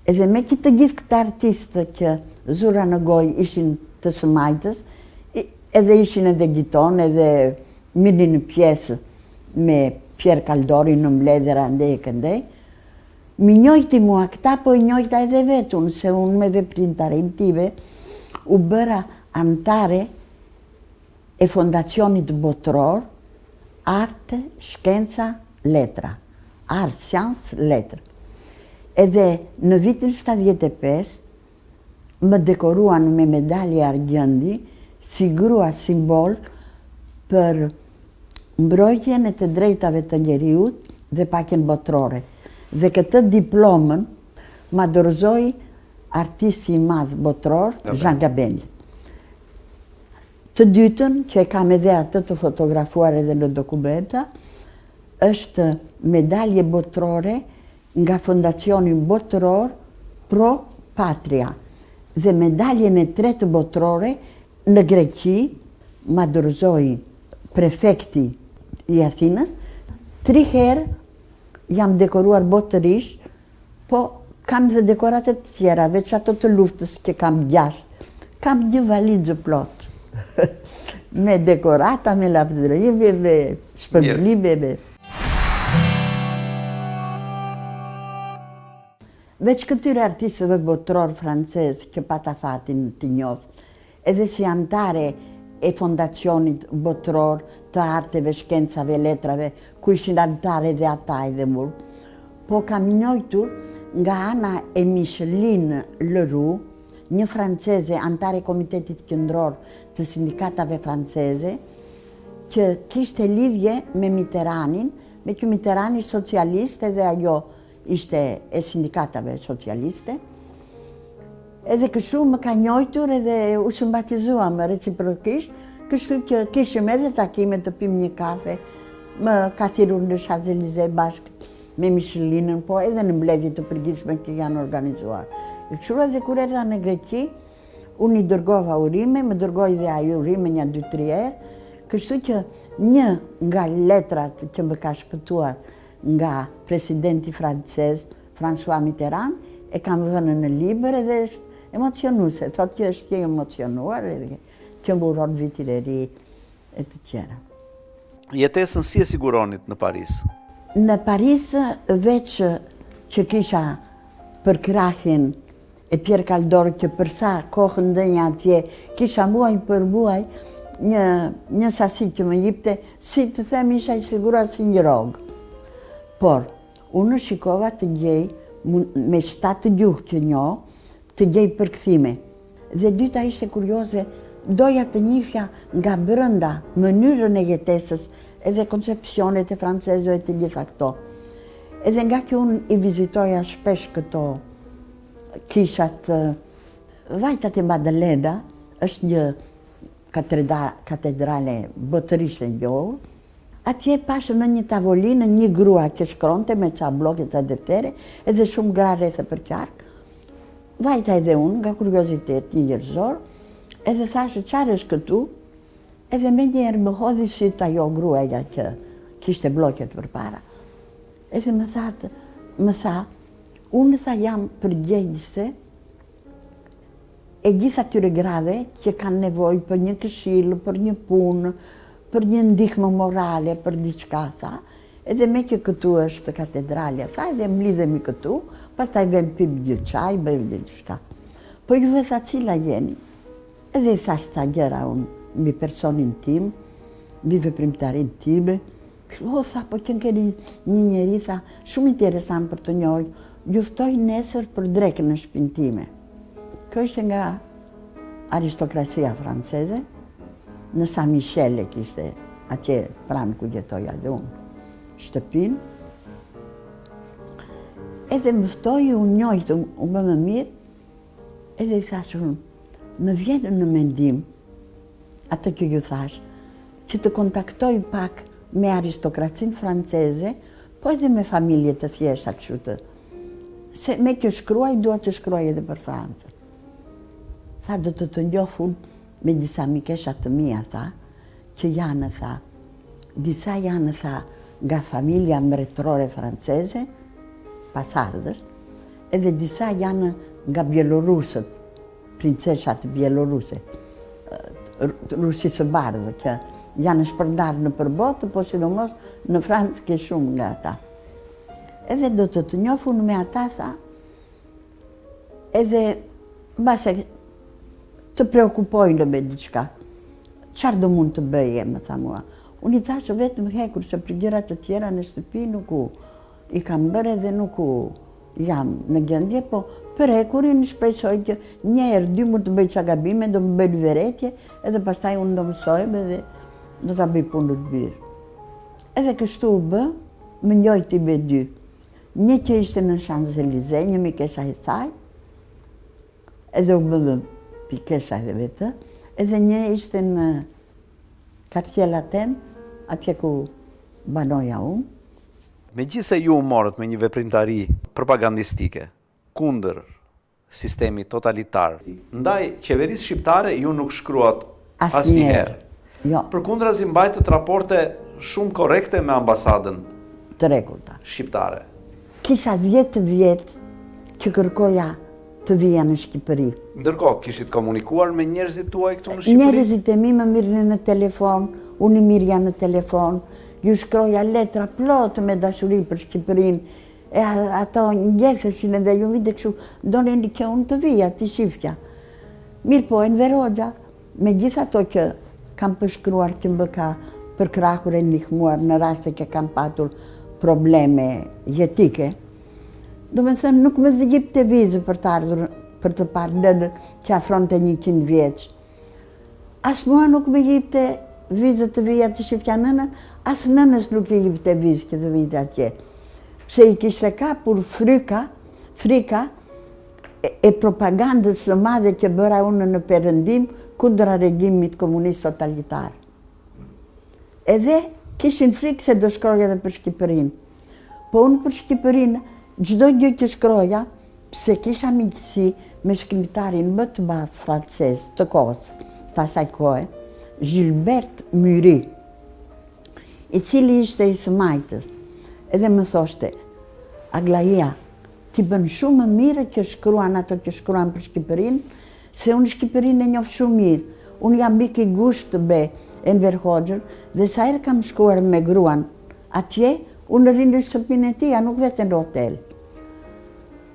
Edhe me të gjithë këta artistë që zura në gojë ishin të sëmajtës, edhe ishin edhe giton, edhe mirë në pjesë me Pierre Caldori në mbledhera ndej e këndej, mi njojti mua këta, po i njojta edhe vetun, se unë me veprimtarin time u bëra antare e fondacionit botror Arte, Shkenca, Letra. Art, Science, Letra. Edhe në vitin 75 më dekoruan me medalje argjendi si grua simbol për mbrojtjen e të drejtave të njeriut dhe pakjen botrore. Dhe këtë diplomën ma dorëzoi artisti i madh botror, Jean Gabeni. Të dytën, që e kam edhe atë të fotografuar edhe në dokumenta, është medalje botrore nga fondacionin botror Pro Patria. Dhe medaljen e tretë botrore në Greqi ma dorëzoi prefekti i Athinës. 3 herë jam dekoruar botërisht, po kam dhe dekorate të tjera, veç ato të luftës që kam 6. Kam një valizë plot. Me dekorata, me lavdërime, me shpërblime. Veç këtyre artistëve botror francez që pata fatin të njoh, edhe si antare e fondacionit botror të arteve, shkencave, letrave, ku ishin antare dhe ata edhe mur, po kam njojtur nga ana e Micheline Leroux, një franceze antare komitetit qendror të sindikatave franceze, që kishte lidhje me Mitterrandin, me që Mitterrandi socialiste dhe ajo ishte e sindikatave socialiste. Edhe kështu më ka njojtur edhe u simpatizuam reciprokisht, kështu që kishim edhe takime të pim një kafe, më ka thirrur në Champs-Élysées bashkë me Michelinën, po edhe në mbledhje të përgjithshme që janë organizuar. Kështu edhe kur erdha në Greqi, unë i dërgova urime, më dërgoi dhe ai urime një 2-3 herë, kështu që një nga letrat që më ka shpëtuar nga presidenti francez, François Mitterrand, e kam vënë në libër edhe është emocionuese, thotë që është emocionuar edhe që mburon vitin e ri e të tjera. Jetesën si e siguronit në Paris? Në Paris, veç që kisha për krahin e Pierre Caldor, që përsa kohën ndënja atje, kisha muaj për muaj një sasi që më jipte, si të them isha i sigurat si një rogë. Por, unë shikova të gjej, me 7 gjuhë që njoh, të gjej përkthime. Dhe dyta ishte kurioze, doja të njihja nga brenda mënyrën e jetesës edhe koncepcionet e francezëve të gjitha këto. Edhe nga që unë i vizitoja shpesh këto kishat, Vajtat e Madalena është një katedrale botërisht e njohur. Atje pashë në një tavolinë një grua që shkronte me ca bloke, ca deftere, edhe shumë gra rrethe për qark. Vajta edhe unë, nga kuriozitet një njerëzor, edhe thashë qarë është këtu, edhe me njerë më hodhi syt ajo gruaja që kishte bloket përpara. Edhe më tha, unë tha jam përgjegjëse e gjitha tyre grave që kanë nevojë për një këshillë, për një punë, për një ndihmë morale, për diçka, tha. Edhe me që këtu është katedralja, tha, edhe më lidhemi këtu, pastaj vem pim një çaj, bëjmë një diçka. Po juve tha cila jeni? Edhe i thash ca gjëra unë, mbi personin tim, mbi veprimtarin time, Tha, po që keni një njeri, tha, shumë interesant për të njohur, ju ftoj nesër për drekën në shtëpinë time. Kjo ishte nga aristokracia franceze, në San Michel e kishte atje pranë ku jetoja dhe unë, shtëpinë. Edhe më ftoi, unë njohtë, u bë më mirë, edhe i thash unë, më vjen në mendim, atë që ju thash, që të kontaktoj pak me aristokracinë franceze, po edhe me familje të thjeshta kështu të. Se me kjo shkruaj, dua të shkruaj edhe për Francën. Tha, do të njoh unë me disa mikesha të mia, tha, që janë, tha, disa janë, tha, nga familja mbretërore franceze, pasardhës, edhe disa janë nga bjelorusët, princeshat bjeloruse, Rusisë së Bardhë, që janë shpërndarë në përbotë, po sidomos në Francë ke shumë nga ata. Edhe do të njoh unë me ata, tha, edhe mbase të preokupojnë me diçka. Çfarë do mund të bëje, më tha mua. Unë i thash vetëm hekur, se për gjërat të tjera në shtëpi nuk i kam bërë edhe nuk jam në gjendje, po për hekurin shpresoj që një herë, dy mund të bëj ca gabime, do më bëj veretje, edhe pastaj unë do mësojmë edhe do ta bëj punën të mirë. Edhe kështu u bë, më njojti me dy. Një që ishte në Champs-Élysées, një mikesha e saj, edhe u bë më pikesha edhe vetë, edhe një ishte në Quartier Latin, atje ku banoja unë. Megjithse ju u morët me një veprimtari propagandistike kundër sistemi totalitar, ndaj qeverisë shqiptare ju nuk shkruat asnjëherë. Jo. Përkundrazi mbajtët raporte shumë korrekte me ambasadën të rregullta shqiptare. Kisha 10 vjet që kërkoja të vija në Shqipëri. Ndërkohë, kishit komunikuar me njerëzit tuaj këtu në Shqipëri? Njerëzit e mi më mirën në telefon, unë i mirja në telefon, ju shkroja letra plot me dashuri për Shqipërinë, e ato ngjetheshin edhe ju vite kështu, donin që unë të vija, të shifja. Mirë po, Enver Hoxha, me gjitha ato që kam përshkruar që më ka për krahur e ndihmuar në raste që kam patur probleme jetike, do me thënë nuk më dhjipte vizë për të ardhur, për të parë nënë që afronte 100 vjeç. As mua nuk më jipte vizë të vija të shifja nënën, as nënës nuk i jipte vizë që të vijte atje. Pse i kishte kapur frika e propagandës së madhe që bëra unë në Perëndim kundra regjimit komunist totalitar. Edhe kishin frikë se do shkroja edhe për Shqipërinë. Po unë për Shqipërinë, çdo gjë që shkroja, pse kisha miqësi me shkrimtarin më të madh francez të kohës, të asaj kohe, Gilbert Mury, i cili ishte i smajtës, edhe më thoshte, Aglaia, ti bën shumë më mirë që shkruan ato që shkruan për Shqipërinë, se unë Shqipërinë e njoh shumë mirë. Unë jam bik i gusht me Enver Hoxhën, dhe sa herë kam shkuar me gruan atje, unë rinë në shtëpinë e tij, nuk vetëm në hotel.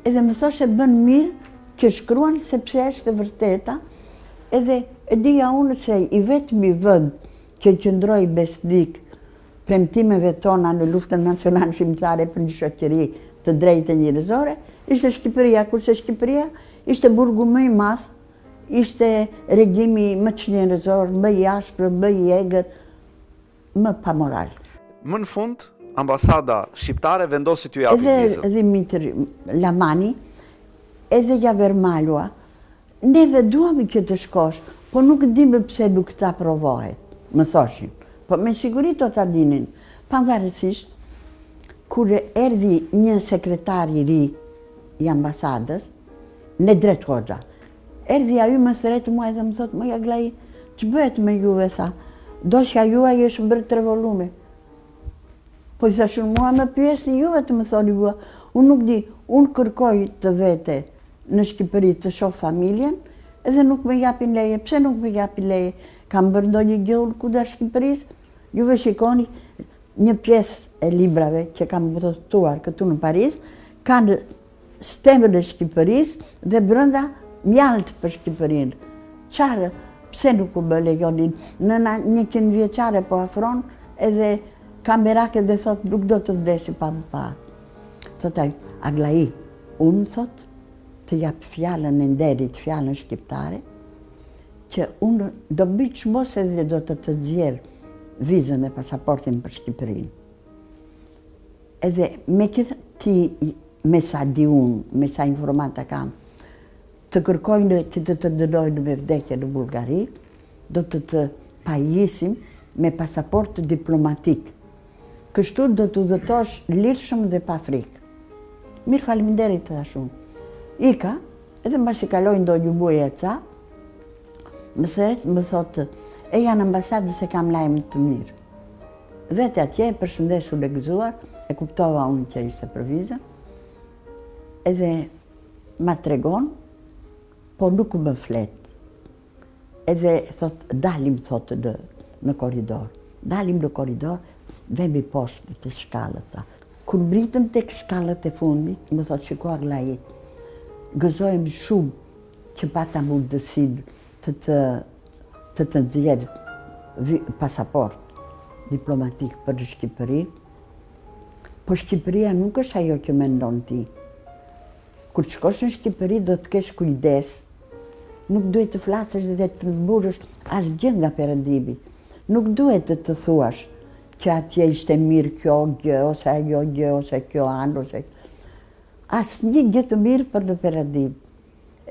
Edhe më thoshte bën mirë që shkruan sepse është e vërteta, edhe e dija unë se i vetmi vend që qëndroi besnik premtimeve tona në luftën nacionale shqiptare për një shoqëri të drejtë njerëzore, ishte Shqipëria, kurse Shqipëria ishte burgu më i madh, ishte regjimi më çnjerëzor, më i ashpër, më i egër, më pa moral. Më në fund, ambasada shqiptare vendosi t'ju japi vizën. Edhe Dimitri Lamani, edhe Javer Malua, neve duam që të shkosh, po nuk dimë pse nuk ta provohet, më thoshin. Po me siguri do ta dinin, pavarësisht kur erdhi një sekretar i ri i ambasadës, Nedret Hoxha. Erdhi ajo më thret mua edhe më thot, "Moja Aglai, ç'bëhet me juve?" tha. "Doshja juaj është bërë 3 volume." Po i thashun mua më pyesni juve të më thoni mua. Unë nuk di, unë kërkoj të vete në Shqipëri të shoh familjen, edhe nuk më japin leje. Pse nuk më japin leje? Kam bërë ndonjë gjë unë kundër Shqipërisë? Juve shikoni një pjesë e librave që kam botuar këtu në Paris, kanë stemën e Shqipërisë dhe brenda mjalt për Shqipërinë. Qarë, pse nuk u bë lejonin? Nëna 100 vjeçare po afron edhe kamerake dhe thot, nuk do të vdesi pa më parë. Thot ai, Aglai, unë thot, të jap fjallën e nderit, fjallën shqiptare, që unë do bëj çmos edhe do të zjerë vizën e pasaportin për Shqipërinë. Edhe me me sa di unë, me sa informata kam, të kërkojnë që të dënojnë me vdekje në Bullgari, do të pajisim me pasaport diplomatik. Kështu do të udhëtosh lirshëm dhe pa frikë. Mirë, faleminderit të thashun. Ika, edhe mbasi kaloj ndonjë muaj e ca, më thotë, e janë ambasadë se kam lajmë të mirë. Vete atje, përshëndesu në gëzuar, e kuptova unë që ishte për vizën, edhe ma tregon, po nuk më flet. Edhe thot, dalim, thot, në koridor. Dalim në koridor, vemi poshtë të shkallët, tha. Kur mbritëm tek shkallët e fundit, më thot, shiko Aglai, gëzojmë shumë që pata mundësinë të nxjerr pasaport diplomatik për Shqipëri, po Shqipëria nuk është ajo që mendon ti. Kur të shkosh në Shqipëri do të kesh kujdes, nuk duhet të flasësh dhe të mburësh asgjë nga perëndimi. Nuk duhet të thuash që atje ishte mirë kjo gjë, ose ajo gjë, ose kjo anë, ose... Asnjë gjë të mirë për në perëndim.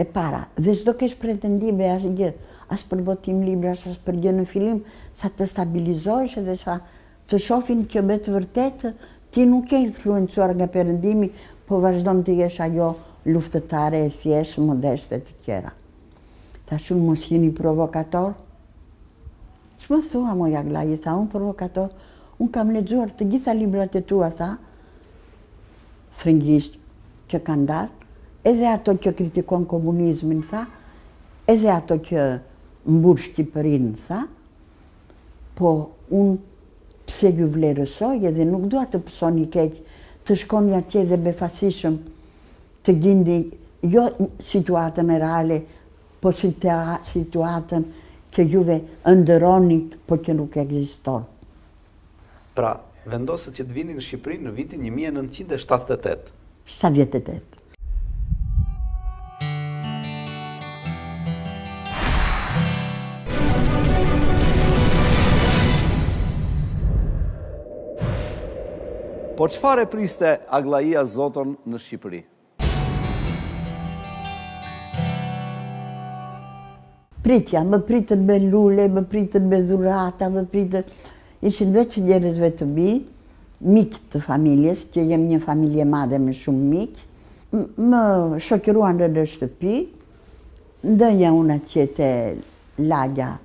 E para, dhe s'do kesh pretendime asgjë, as për botim librash, as për gjë në fillim, sa të stabilizohesh dhe sa të shohin që me të vërtetë ti nuk e influencuar nga perëndimi, po vazhdon të jesh ajo luftëtare e thjeshtë, modeste të tjera. Tash unë mos jeni provokator? Ç'më thua moj Aglai, tha unë provokator? Unë kam lexuar të gjitha librat e tua, tha, frëngjisht që kanë dalë, edhe ato që kritikon komunizmin, tha, edhe ato që mbur Shqipërinë, tha, po unë pse ju vlerësoj edhe nuk dua të pësoni keq, të shkoni atje dhe befasishëm të gjindi jo situatën e reale, po situatën që juve ëndëronit, po që nuk ekziston. Pra, vendosët që të vini në Shqipëri në vitin 1978. 78. Po çfarë priste Aglaia Zoton në Shqipëri? Pritja, më pritën me lule, më pritën me dhurata, më pritën... Ishin veç njerëzve të mi, mikë të familjes, që jem një familje madhe me shumë mikë, më shoqëruan në shtëpi, ndënja unë atje te lagja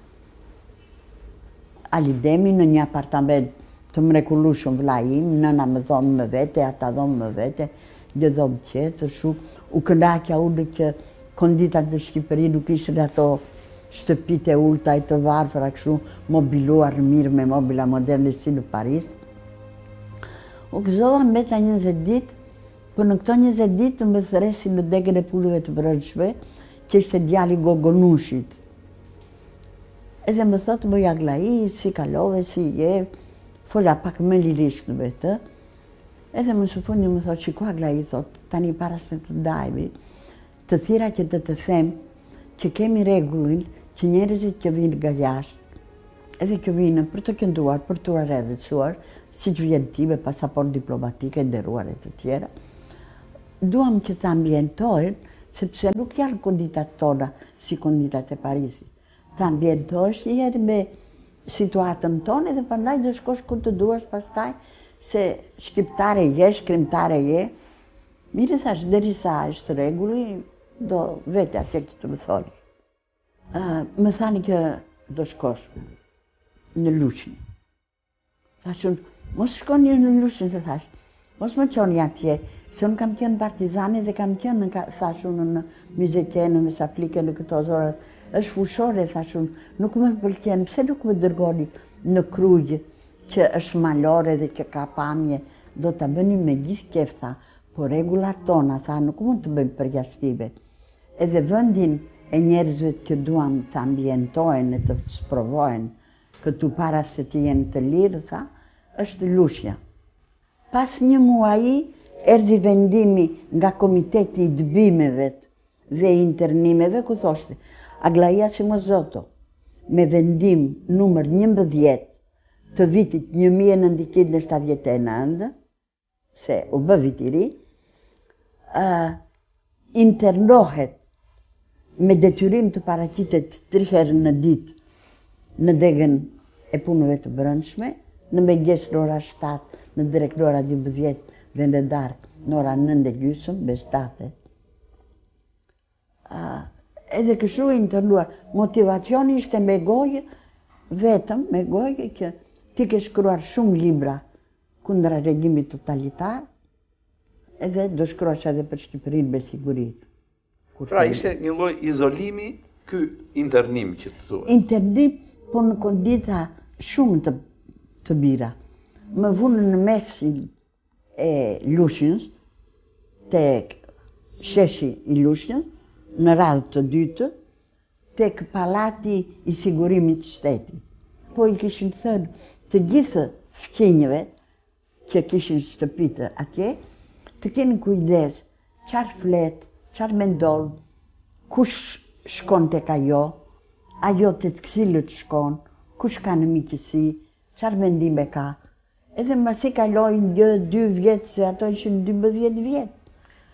Alidemi në një apartament të mrekullueshëm vllai im, nëna më dhomë më vete, ata dhomë më vete, një dhomë tjetër, shumë. U kënaqja unë që konditat në Shqipëri nuk ishin ato shtëpit e ulta e të varfëra, kështu mobiluar mirë me mobila moderne si në Paris. U gëzova mbeta 20 ditë, po në këto 20 ditë më thresi në degën e punëve të brendshme, që ishte djali Gogonushit. Edhe më thotë, moj Aglai, si kalove, si je, fola pak më lirisht me të. Edhe më së fundi më thotë, shiko Aglai, thotë, tani para se të ndajmi, të thira që të them që kemi regullin që njerëzit që vinë nga jashtë, edhe që vinë për të kënduar, për të redhëcuar, si që vjenë ti me pasaport diplomatike, nderuar e të tjera, duam që të ambientojnë, sepse nuk janë konditat tona si konditat e Parisit. Të ambientojsh njerë me situatën tonë edhe pandaj do shkosh ku të duash pastaj, se shqiptare je, shkrimtare je. Mire thash, derisa është regulli, do vete atje që të më thoni. Më thani që do shkosh në Lushnjë. Thashun, mos shkoni në Lushnjë, të thash, mos më qoni atje, se unë kam qenë partizani dhe kam qenë, thashun, në Myzeqenë, në Saflike, në këto zorat, është fushore, thashun, nuk më pëlqen, pse nuk më dërgoni në Krujë, që është malore dhe që ka pamje, do të bëni me gjithë qef, tha, po regullat tona, tha, nuk mund të bëjmë përjashtime. Edhe vendin e njerëzve që duam të ambientojnë e të sprovojnë këtu para se të jenë të lirë, tha, është Lushja. Pas një muaji, erdhi vendimi nga Komiteti i Dëbimeve dhe internimeve, ku thoshte, Aglaia Cimozoto, me vendim numër 11 të vitit 1979, se u bë vit i ri, internohet me detyrim të paraqitet 3 herë në ditë në degën e punëve të brendshme, në mëngjes në ora 7, në drek në ora 12 dhe në darkë në ora 9:30, bestate. Edhe kështu internuar. Motivacioni ishte me gojë, vetëm me gojë që ti ke shkruar shumë libra kundra regjimit totalitar, edhe do shkruash edhe për Shqipërinë me siguri. Pra ishte një lloj izolimi ky internim që të thuhet. Internim, po në kondita shumë të mira. Më vunë në mesin e Lushnjës, tek sheshi i Lushnjës, në radhë të dytë, tek Pallati i Sigurimit të Shtetit. Po i kishin thënë të gjithë fqinjëve që kishin shtëpitë atje, të kenë kujdes çfarë flet, çfarë mendon, kush shkon tek ajo te cilët shkon, kush ka në miqësi, çfarë mendime ka. Edhe mbasi kalojnë 2 vjet, se ato ishin 12 vjet.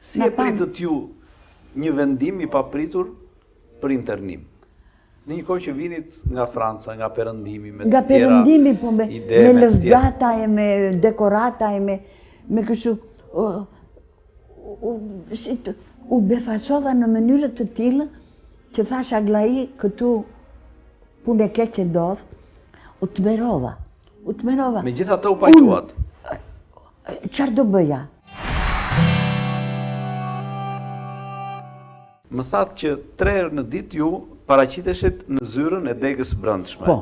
Si e pritët ju një vendim i papritur për internim? Në një kohë që vinit nga Franca, nga perëndimi, me nga perëndimi, po me lëvdata e me dekorata e me kështu u befasova në mënyrë të tillë që thash Aglai, këtu punë e keqe ndodh, u tmerova. Megjithatë u pajtuat. Çfarë do bëja? Më thatë që 3 herë në ditë ju paraqiteshit në zyrën e degës brendshme. Po.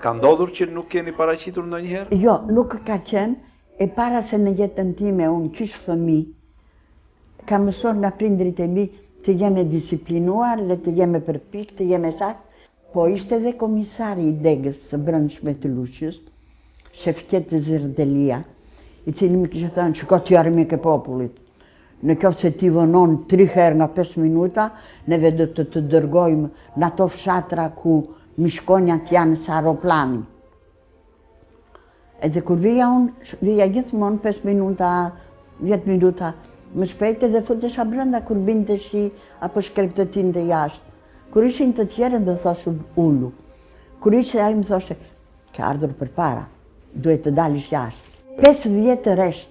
Ka ndodhur që nuk keni paraqitur ndonjëherë? Jo, nuk ka qenë. E para se në jetën time unë qysh fëmijë, kam mësuar nga prindrit e mi të jem e disiplinuar dhe të jem e përpik, të jem e sakt. Po ishte dhe komisari i degës së brendshme të Lushnjës, Shefqet Zirdelia, i cili më kishte thënë, shiko ti armik e popullit. Në qoftë se ti vonon 3 herë nga 5 minuta, neve do të dërgojmë në ato fshatra ku mishkonjat janë së aeroplani. Edhe kur vija unë, vija gjithmonë 5 minuta, 10 minuta, më shpejt edhe futesha brenda kur binte shi apo shkreptëtin të jashtë. Kur ishin të tjerë dhe thoshin ullu. Kur ishte ai më thoshte, ke ardhur për para, duhet të dalish jashtë. 5 vjetë rresht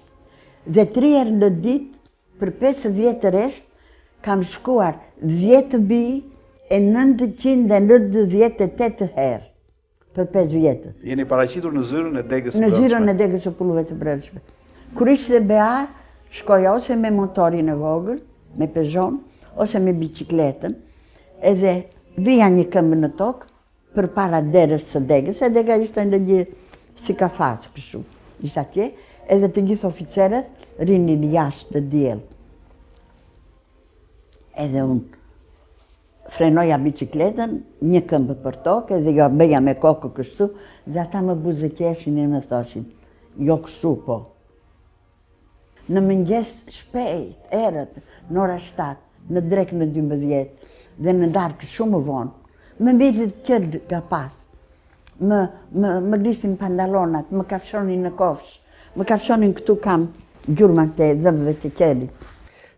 dhe 3 herë në ditë, për 5 vjetë rresht, kam shkuar 10 bij e 998 herë. Për 5 vjetë. Jeni paraqitur në zyrën e degës së brendshme? Në zyrën e degës së punëve të brendshme. Kur ishte bear, shkoja ose me motorin e vogël, me Peugeot, ose me bicikletën, edhe vija një këmbë në tokë, për para derës së degës, e dega ishte në një si kafazë kështu, ishte atje, edhe të gjithë oficerët rinin jashtë në diell. Edhe unë frenoja bicikletën, një këmbë për tokë, edhe jo bëja me kokë kështu, dhe ata më buzëqeshin e më thoshin, jo kështu po. Në mëngjes shpejt, erët, në ora 7, në drek në 12, dhe në darkë shumë vonë, më mirë qërë nga pas, më glishin pandalonat, më kafshonin në kofsh, më kafshonin këtu kam gjurma të dhëmbëve të qelit.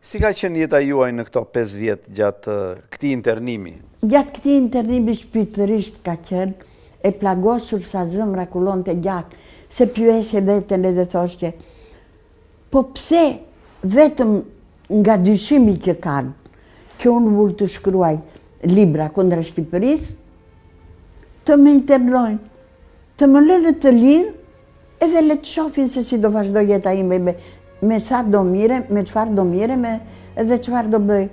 Si ka qenë jeta juaj në këto 5 vjetë gjatë këtij internimi? Gjatë këtij internimi shpirtërisht ka qenë e plagosur sa zëmra kulon të gjak, se pyese veten edhe thoshte, po pse vetëm nga dyshimi që kanë, që unë mund të shkruaj libra kundra Shqipërisë, të më internojnë, të më lënë të lirë, edhe le të shohin se si do vazhdo jeta ime me sa do mire, me çfarë do mire, edhe çfarë do bëj.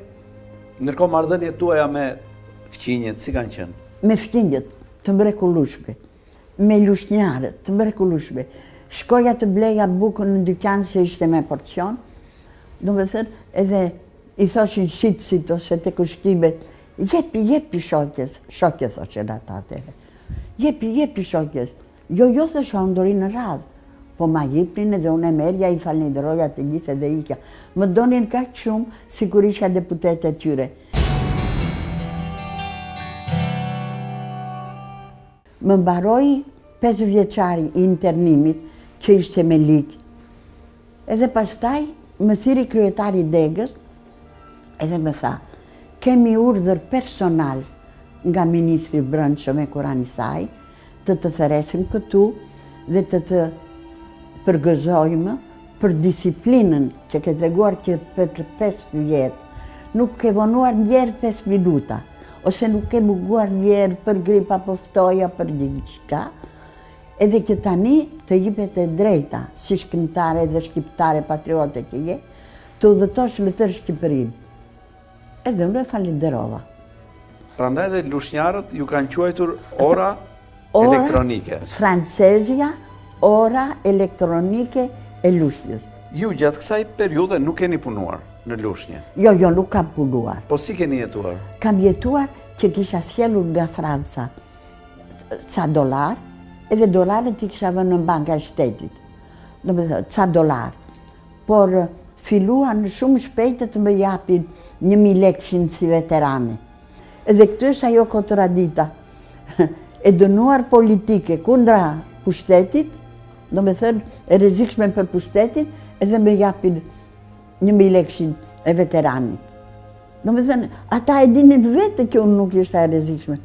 Ndërkohë marrëdhëniet tuaja me fqinjet, si kanë qenë? Me fqinjet të mrekullueshme, me lushnjarët të mrekullueshme. Shkoja të bleja bukën në dyqan se ishte me porcion, do me thënë, edhe i thoshin shitësit ose të kushkimet, jepi shokjes, shokje thoshin ata atere. Jepi shokjes, Jo thësha unë dori në radhë, po ma jipnin edhe unë e merja, i falenderoja të gjithë dhe ikja. Më donin kaq shumë, si kur isha deputet e tyre. Më mbaroi 5 vjeçari i internimit, që ishte me lik. Edhe pastaj, më thiri kryetari Degës, edhe më tha, kemi urdhër personal nga Ministri Brendshëm e Kuranisaj, të theresim këtu dhe të përgëzojmë për disiplinën që ke treguar që për 5 vjetë nuk ke vonuar njerë 5 minuta, ose nuk ke muguar njerë për gripa poftoja, për gjithçka, edhe që tani të jipet e drejta, si shkrimtare dhe shqiptare patriote që je, të udhëtosh në tërë Shqipërinë. Edhe unë e falenderova. Prandaj dhe lushnjarët ju kanë quajtur ora elektronike. Francezja, ora elektronike e lushnjës. Ju gjatë kësaj periude nuk keni punuar në lushnje? Jo, nuk kam punuar. Po si keni jetuar? Kam jetuar që kisha sjellur nga Franca ca dollar, edhe dolarët i kisha vënë në banka e shtetit. Do me thënë, ca dollar. Por filluan shumë shpejt të më japin 1000 lekë si veterane. Edhe këtë është ajo kontradita e dënuar politike kundra pushtetit, do me thënë e rrezikshme për pushtetin, edhe me japin 1000 lekë e veteranit. Do me thënë, ata e dinin vetë që unë nuk ishte e rrezikshme.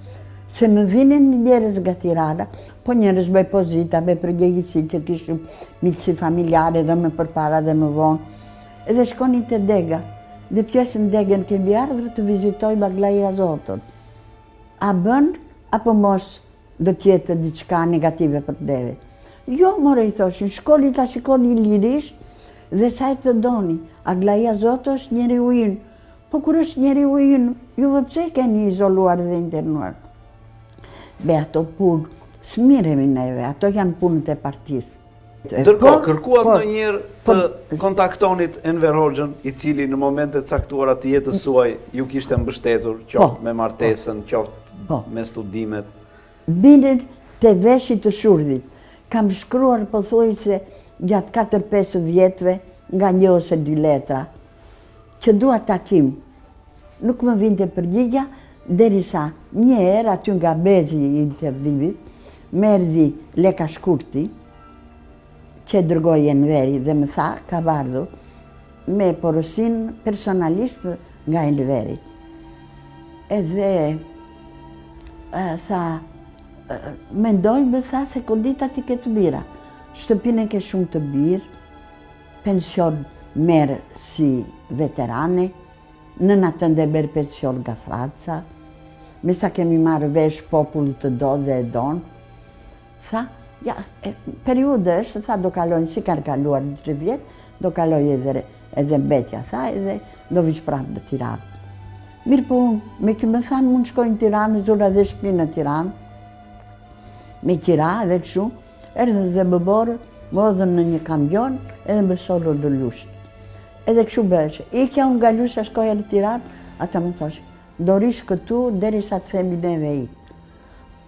Se më vinin njerëz nga Tirana, po njerëz me pozita, me përgjegjësi, që kishim miqësi familjare dhe më përpara dhe më vonë. Edhe shkonin te Dega, dhe pjesën Degën kemi ardhur të vizitojmë Aglaia Azoton. A bën, apo mos do tjetë diçka negative për neve? Jo, more i thoshin, shkoni ta shikoni lirisht dhe sa e të doni. Aglaia Azoto është njeri ujin. Po kur është njeri ujin, juve pse keni izoluar dhe internuar? Be ato punë, s'miremi neve, ato janë punët e partisë. Ndërkohë, kërkuat ndonjëherë të kontaktonit Enver Hoxhën, i cili në momentet caktuara të jetës suaj ju kishte mbështetur, qoftë me martesën, qoftë me studimet? Binin të veshit të Shurdhit. Kam shkruar pothuajse gjatë 4-5 vjetëve nga 1 ose 2 letra, që dua takim. Nuk më vinte përgjigja, derisa një herë aty nga bezi i internimit, më erdhi Leka Shkurti, që dërgoi Enveri dhe më tha, ka ardhur me porosin personalisht nga Enveri. Edhe tha, mendoj, më tha, se konditat i ketë mira. Shtëpinë ke shumë të birë, pension merë si veterane, nëna tënde merë pension nga Franca, me sa kemi marrë vesh popullit të do dhe e donë. Tha, ja, periudë është, tha, do kalojnë, si kanë kaluar 3 vjetë, do kaloj edhe mbetja, tha, edhe do vish prapë në Tiranë. Mirë po unë, me që më thanë mund shkojnë në Tiranë, zura dhe shpi në Tiranë, me qira edhe këshu, erdhe dhe më borë, më odhën në një kamion, edhe më solur në lushtë. Edhe këshu bëshë, ikja unë nga lushtë, shkoja në Tiranë, ata më thoshë, do rish këtu, deri sa të themi neve i.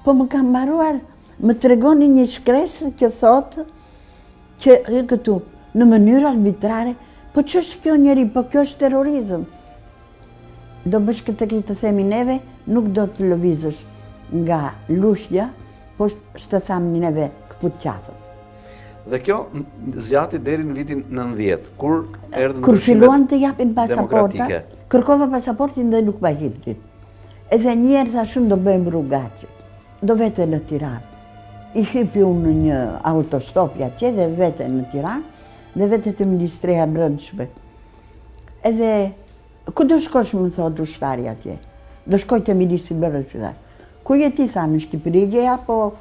Po më kam mbaruar, më tregoni një shkresë që thotë që këtu, në mënyrë arbitrare, po që është kjo njeri, po kjo është terrorizëm. Do bësh këtë të themi neve, nuk do të lëvizësh nga lushja, po shtë thamë neve këput qafën. Dhe kjo zgjati deri në vitin 90, kur erdhën kur filluan të japin pasaporta, demokratike. Kërkova pasaportin dhe nuk ma hipnin. Edhe njerë tha shumë do bëjmë rrugaqe, do vete në Tiranë. I hipi unë në një autostop atje dhe vete në Tiranë dhe vete të Ministria Brendshme. Edhe, ku do shkosh më thotë ushtari atje? Do shkoj të Ministri Brendshme. Ku je ti, tha, në Shqipëri, apo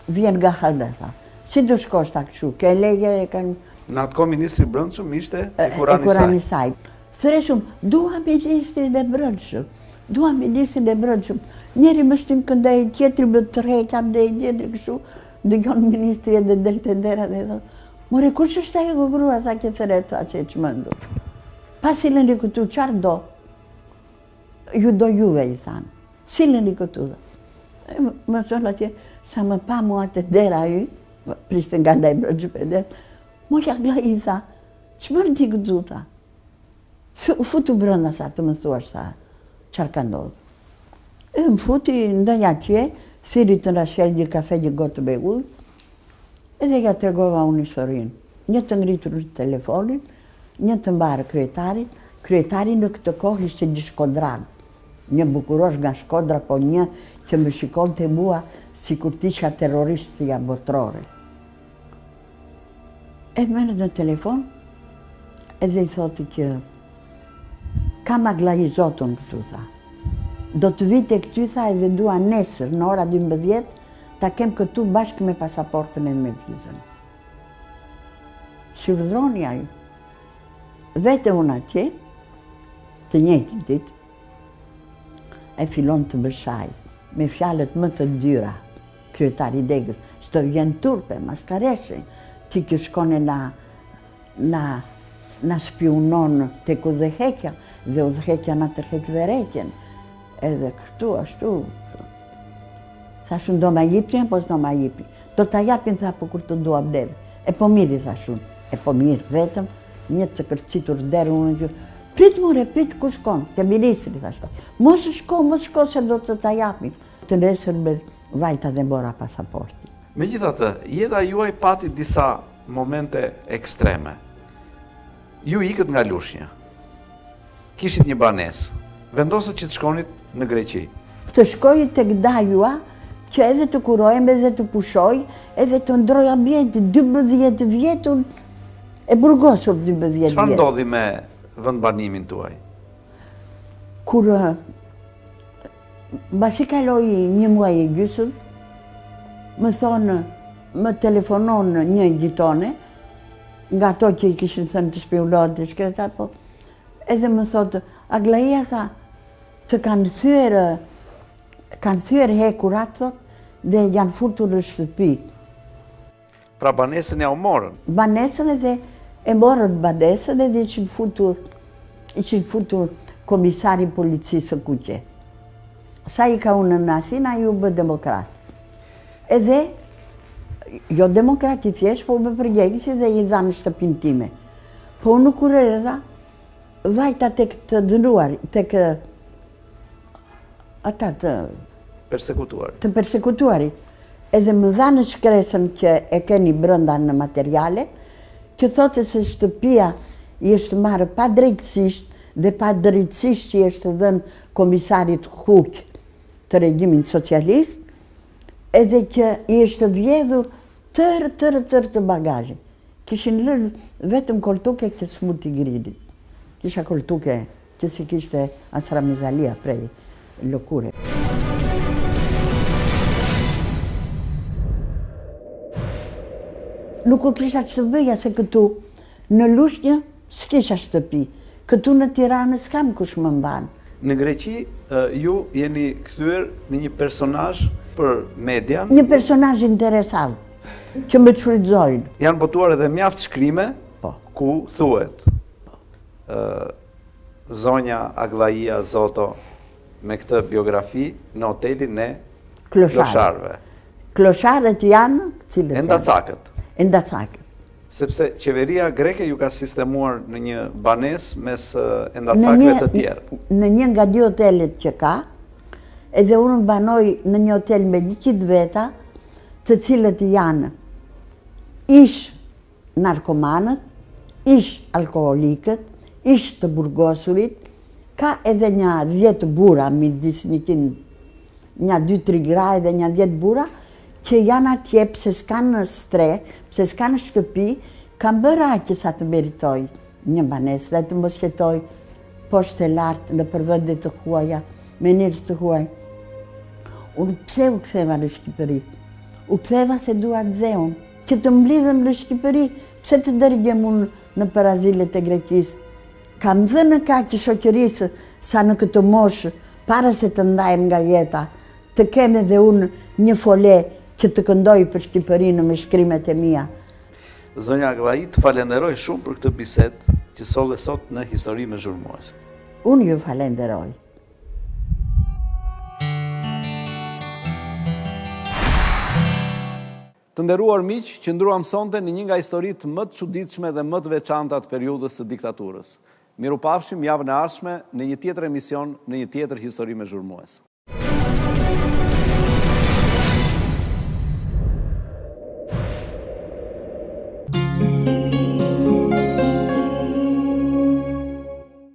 vjen nga Hënë, tha. Si do shkosh ta këshu? Ke leje e kanë... Në atë kohë Ministri Brendshëm ishte Kuranisaj. Thresum, dua Ministrin e Brendshëm. Dua Ministrin e Brendshëm. Njeri më shtim këndaj, tjetëri më të rejka ndaj, tjetëri këshu, dëgjon Ministri e dhe delte ndera dhe dhe. More, kush është ajo grua, tha ke thret, tha që e qmëndu. Silën i këtu, qarë do? Ju do juve, i thanë. Silën i këtu dhe. Më thonë atje, sa më pa mua të dera ju, priste nga Lebra Gjipedet. Moja Aglai tha, ç'bën ti këtu tha? Futu brenda tha të më thuash tha, çfarë ka ndodhur. Edhe më futi ndaj atje, thiri të na shkel një kafe një gotë me ujë, edhe ja tregova unë historinë. Një të ngritur telefonin, një të mbarë kryetarin. Kryetari në këtë kohë ishte një shkodran. Një bukurosh nga Shkodra, po një që më shikon të mua si kur tisha terroristja botrore. E merret në telefon, edhe i thotë që kam Aglai Zotun këtu, tha. Do të vite këty, tha, edhe dua nesër në ora 12 ta kem këtu bashkë me pasaportën e me vizën. Si urdhroni ai. Vete unë atje, të njëjtin ditë, e fillon të bëshaj, me fjalët më të dyra, kryetari Degës, s'to vjen turpe, maskareshe, ti që shkone na spionon tek udhëheqja, dhe udhëheqja na tërheq veretjen, edhe këtu ashtu. Thashun, do ma jipni apo s'do ma jipni? Do ta japin, tha, po kur të duam neve. E po miri, thashun, e po mirë, vetëm një të kërcitur derë, unë që prit more, prit ku shkon, te ministri, thashun. Mos shko, se do të ta japin. Të nesër me vajta dhe mora pasaporti. Megjithatë, jeta juaj pati disa momente ekstreme. Ju ikët nga Lushnja. Kishit një banesë. Vendosët që të shkonit në Greqi. Të shkoj tek Dajua, që edhe të kurojem, edhe të pushoj, edhe të ndroj ambienti, 12 vjetun, e burgosur 12 vjetë. Çfarë ndodhi me vendbanimin tuaj? Kur mbasi kaloi një muaj e gjysmë, më thonë, më telefonon një gjitone, nga ato që i kishin thënë të shpionuar të shkretar, po, edhe më thotë, Aglaia, tha, të kanë thyer hekurat, thot, dhe janë futur në shtëpi. Pra banesën ja u morën? Banesën edhe e morën banesën edhe ishin futur komisari policisë së kuqe. Sa i ka unë në Athina, ju bë demokrat. Edhe, jo demokrati thjesht, po më përgjegësi dhe i dhanë shtëpin time. Po unë kur erdha, vajta tek të dënuar, tek ata të persekutuarit. Edhe më dhanë shkresën që e keni brënda në materiale, që thotë se shtëpia i është marrë pa drejtësisht dhe pa drejtësisht i është dhënë komisarit Huq të regjimin socialist, edhe që i është vjedhur tërë të bagazhe. Kishin lërë vetëm koltuke që smuti grillit. Kisha koltuke që si kishte Asra Mizalia prej lëkure. Nuk u kisha që të bëja se këtu në Lushnjë s'kisha shtëpi. Këtu në Tiranë s'kam kush më mban. Në Greqi ju jeni kthyer në një personazh për median. Një personazh interesant që më çfrytëzojnë. Janë botuar edhe mjaft shkrime ku thuhet zonja Aglaia Zoto me këtë biografi në hotelin e klosharëve. Klosharët janë Endacakët. Endacakët. Sepse qeveria greke ju ka sistemuar në një banesë mes endacakëve të tjerë. Në një nga dy hotelet që ka, edhe unë banoj në një hotel me 100 veta, të cilët janë ish narkomanët, ish alkoholikët, ish të burgosurit, ka edhe një 10 bura, midis një 2-3 gra edhe një 10 bura, që janë atje pse s'kanë stre, pse s'kanë shtëpi, kanë bërë aqë sa të meritoj një banesë dhe të mos jetoj poshtë e lartë në përvende të huaja, me njerëz të huaj. Unë pse u ktheva në Shqipëri? U ktheva se dua të dheun, që të mblidhem në Shqipëri, pse të dërgjem unë në parazilet e Greqisë. Kam dhënë kaq shoqërisë sa në këtë moshë, para se të ndajem nga jeta, të kem edhe unë një fole që të këndoj për Shqipërinë me shkrimet e mia. Zonja Aglai, të falenderoj shumë për këtë bisedë që solle sot në Histori me Zhurmues. Unë ju falenderoj. Të nderuar miq, qëndruam sonte në një nga historitë më të çuditshme dhe më të veçanta të periudhës së diktaturës. Mirupafshim javën e ardhshme në një tjetër emision, në një tjetër histori me zhurmues.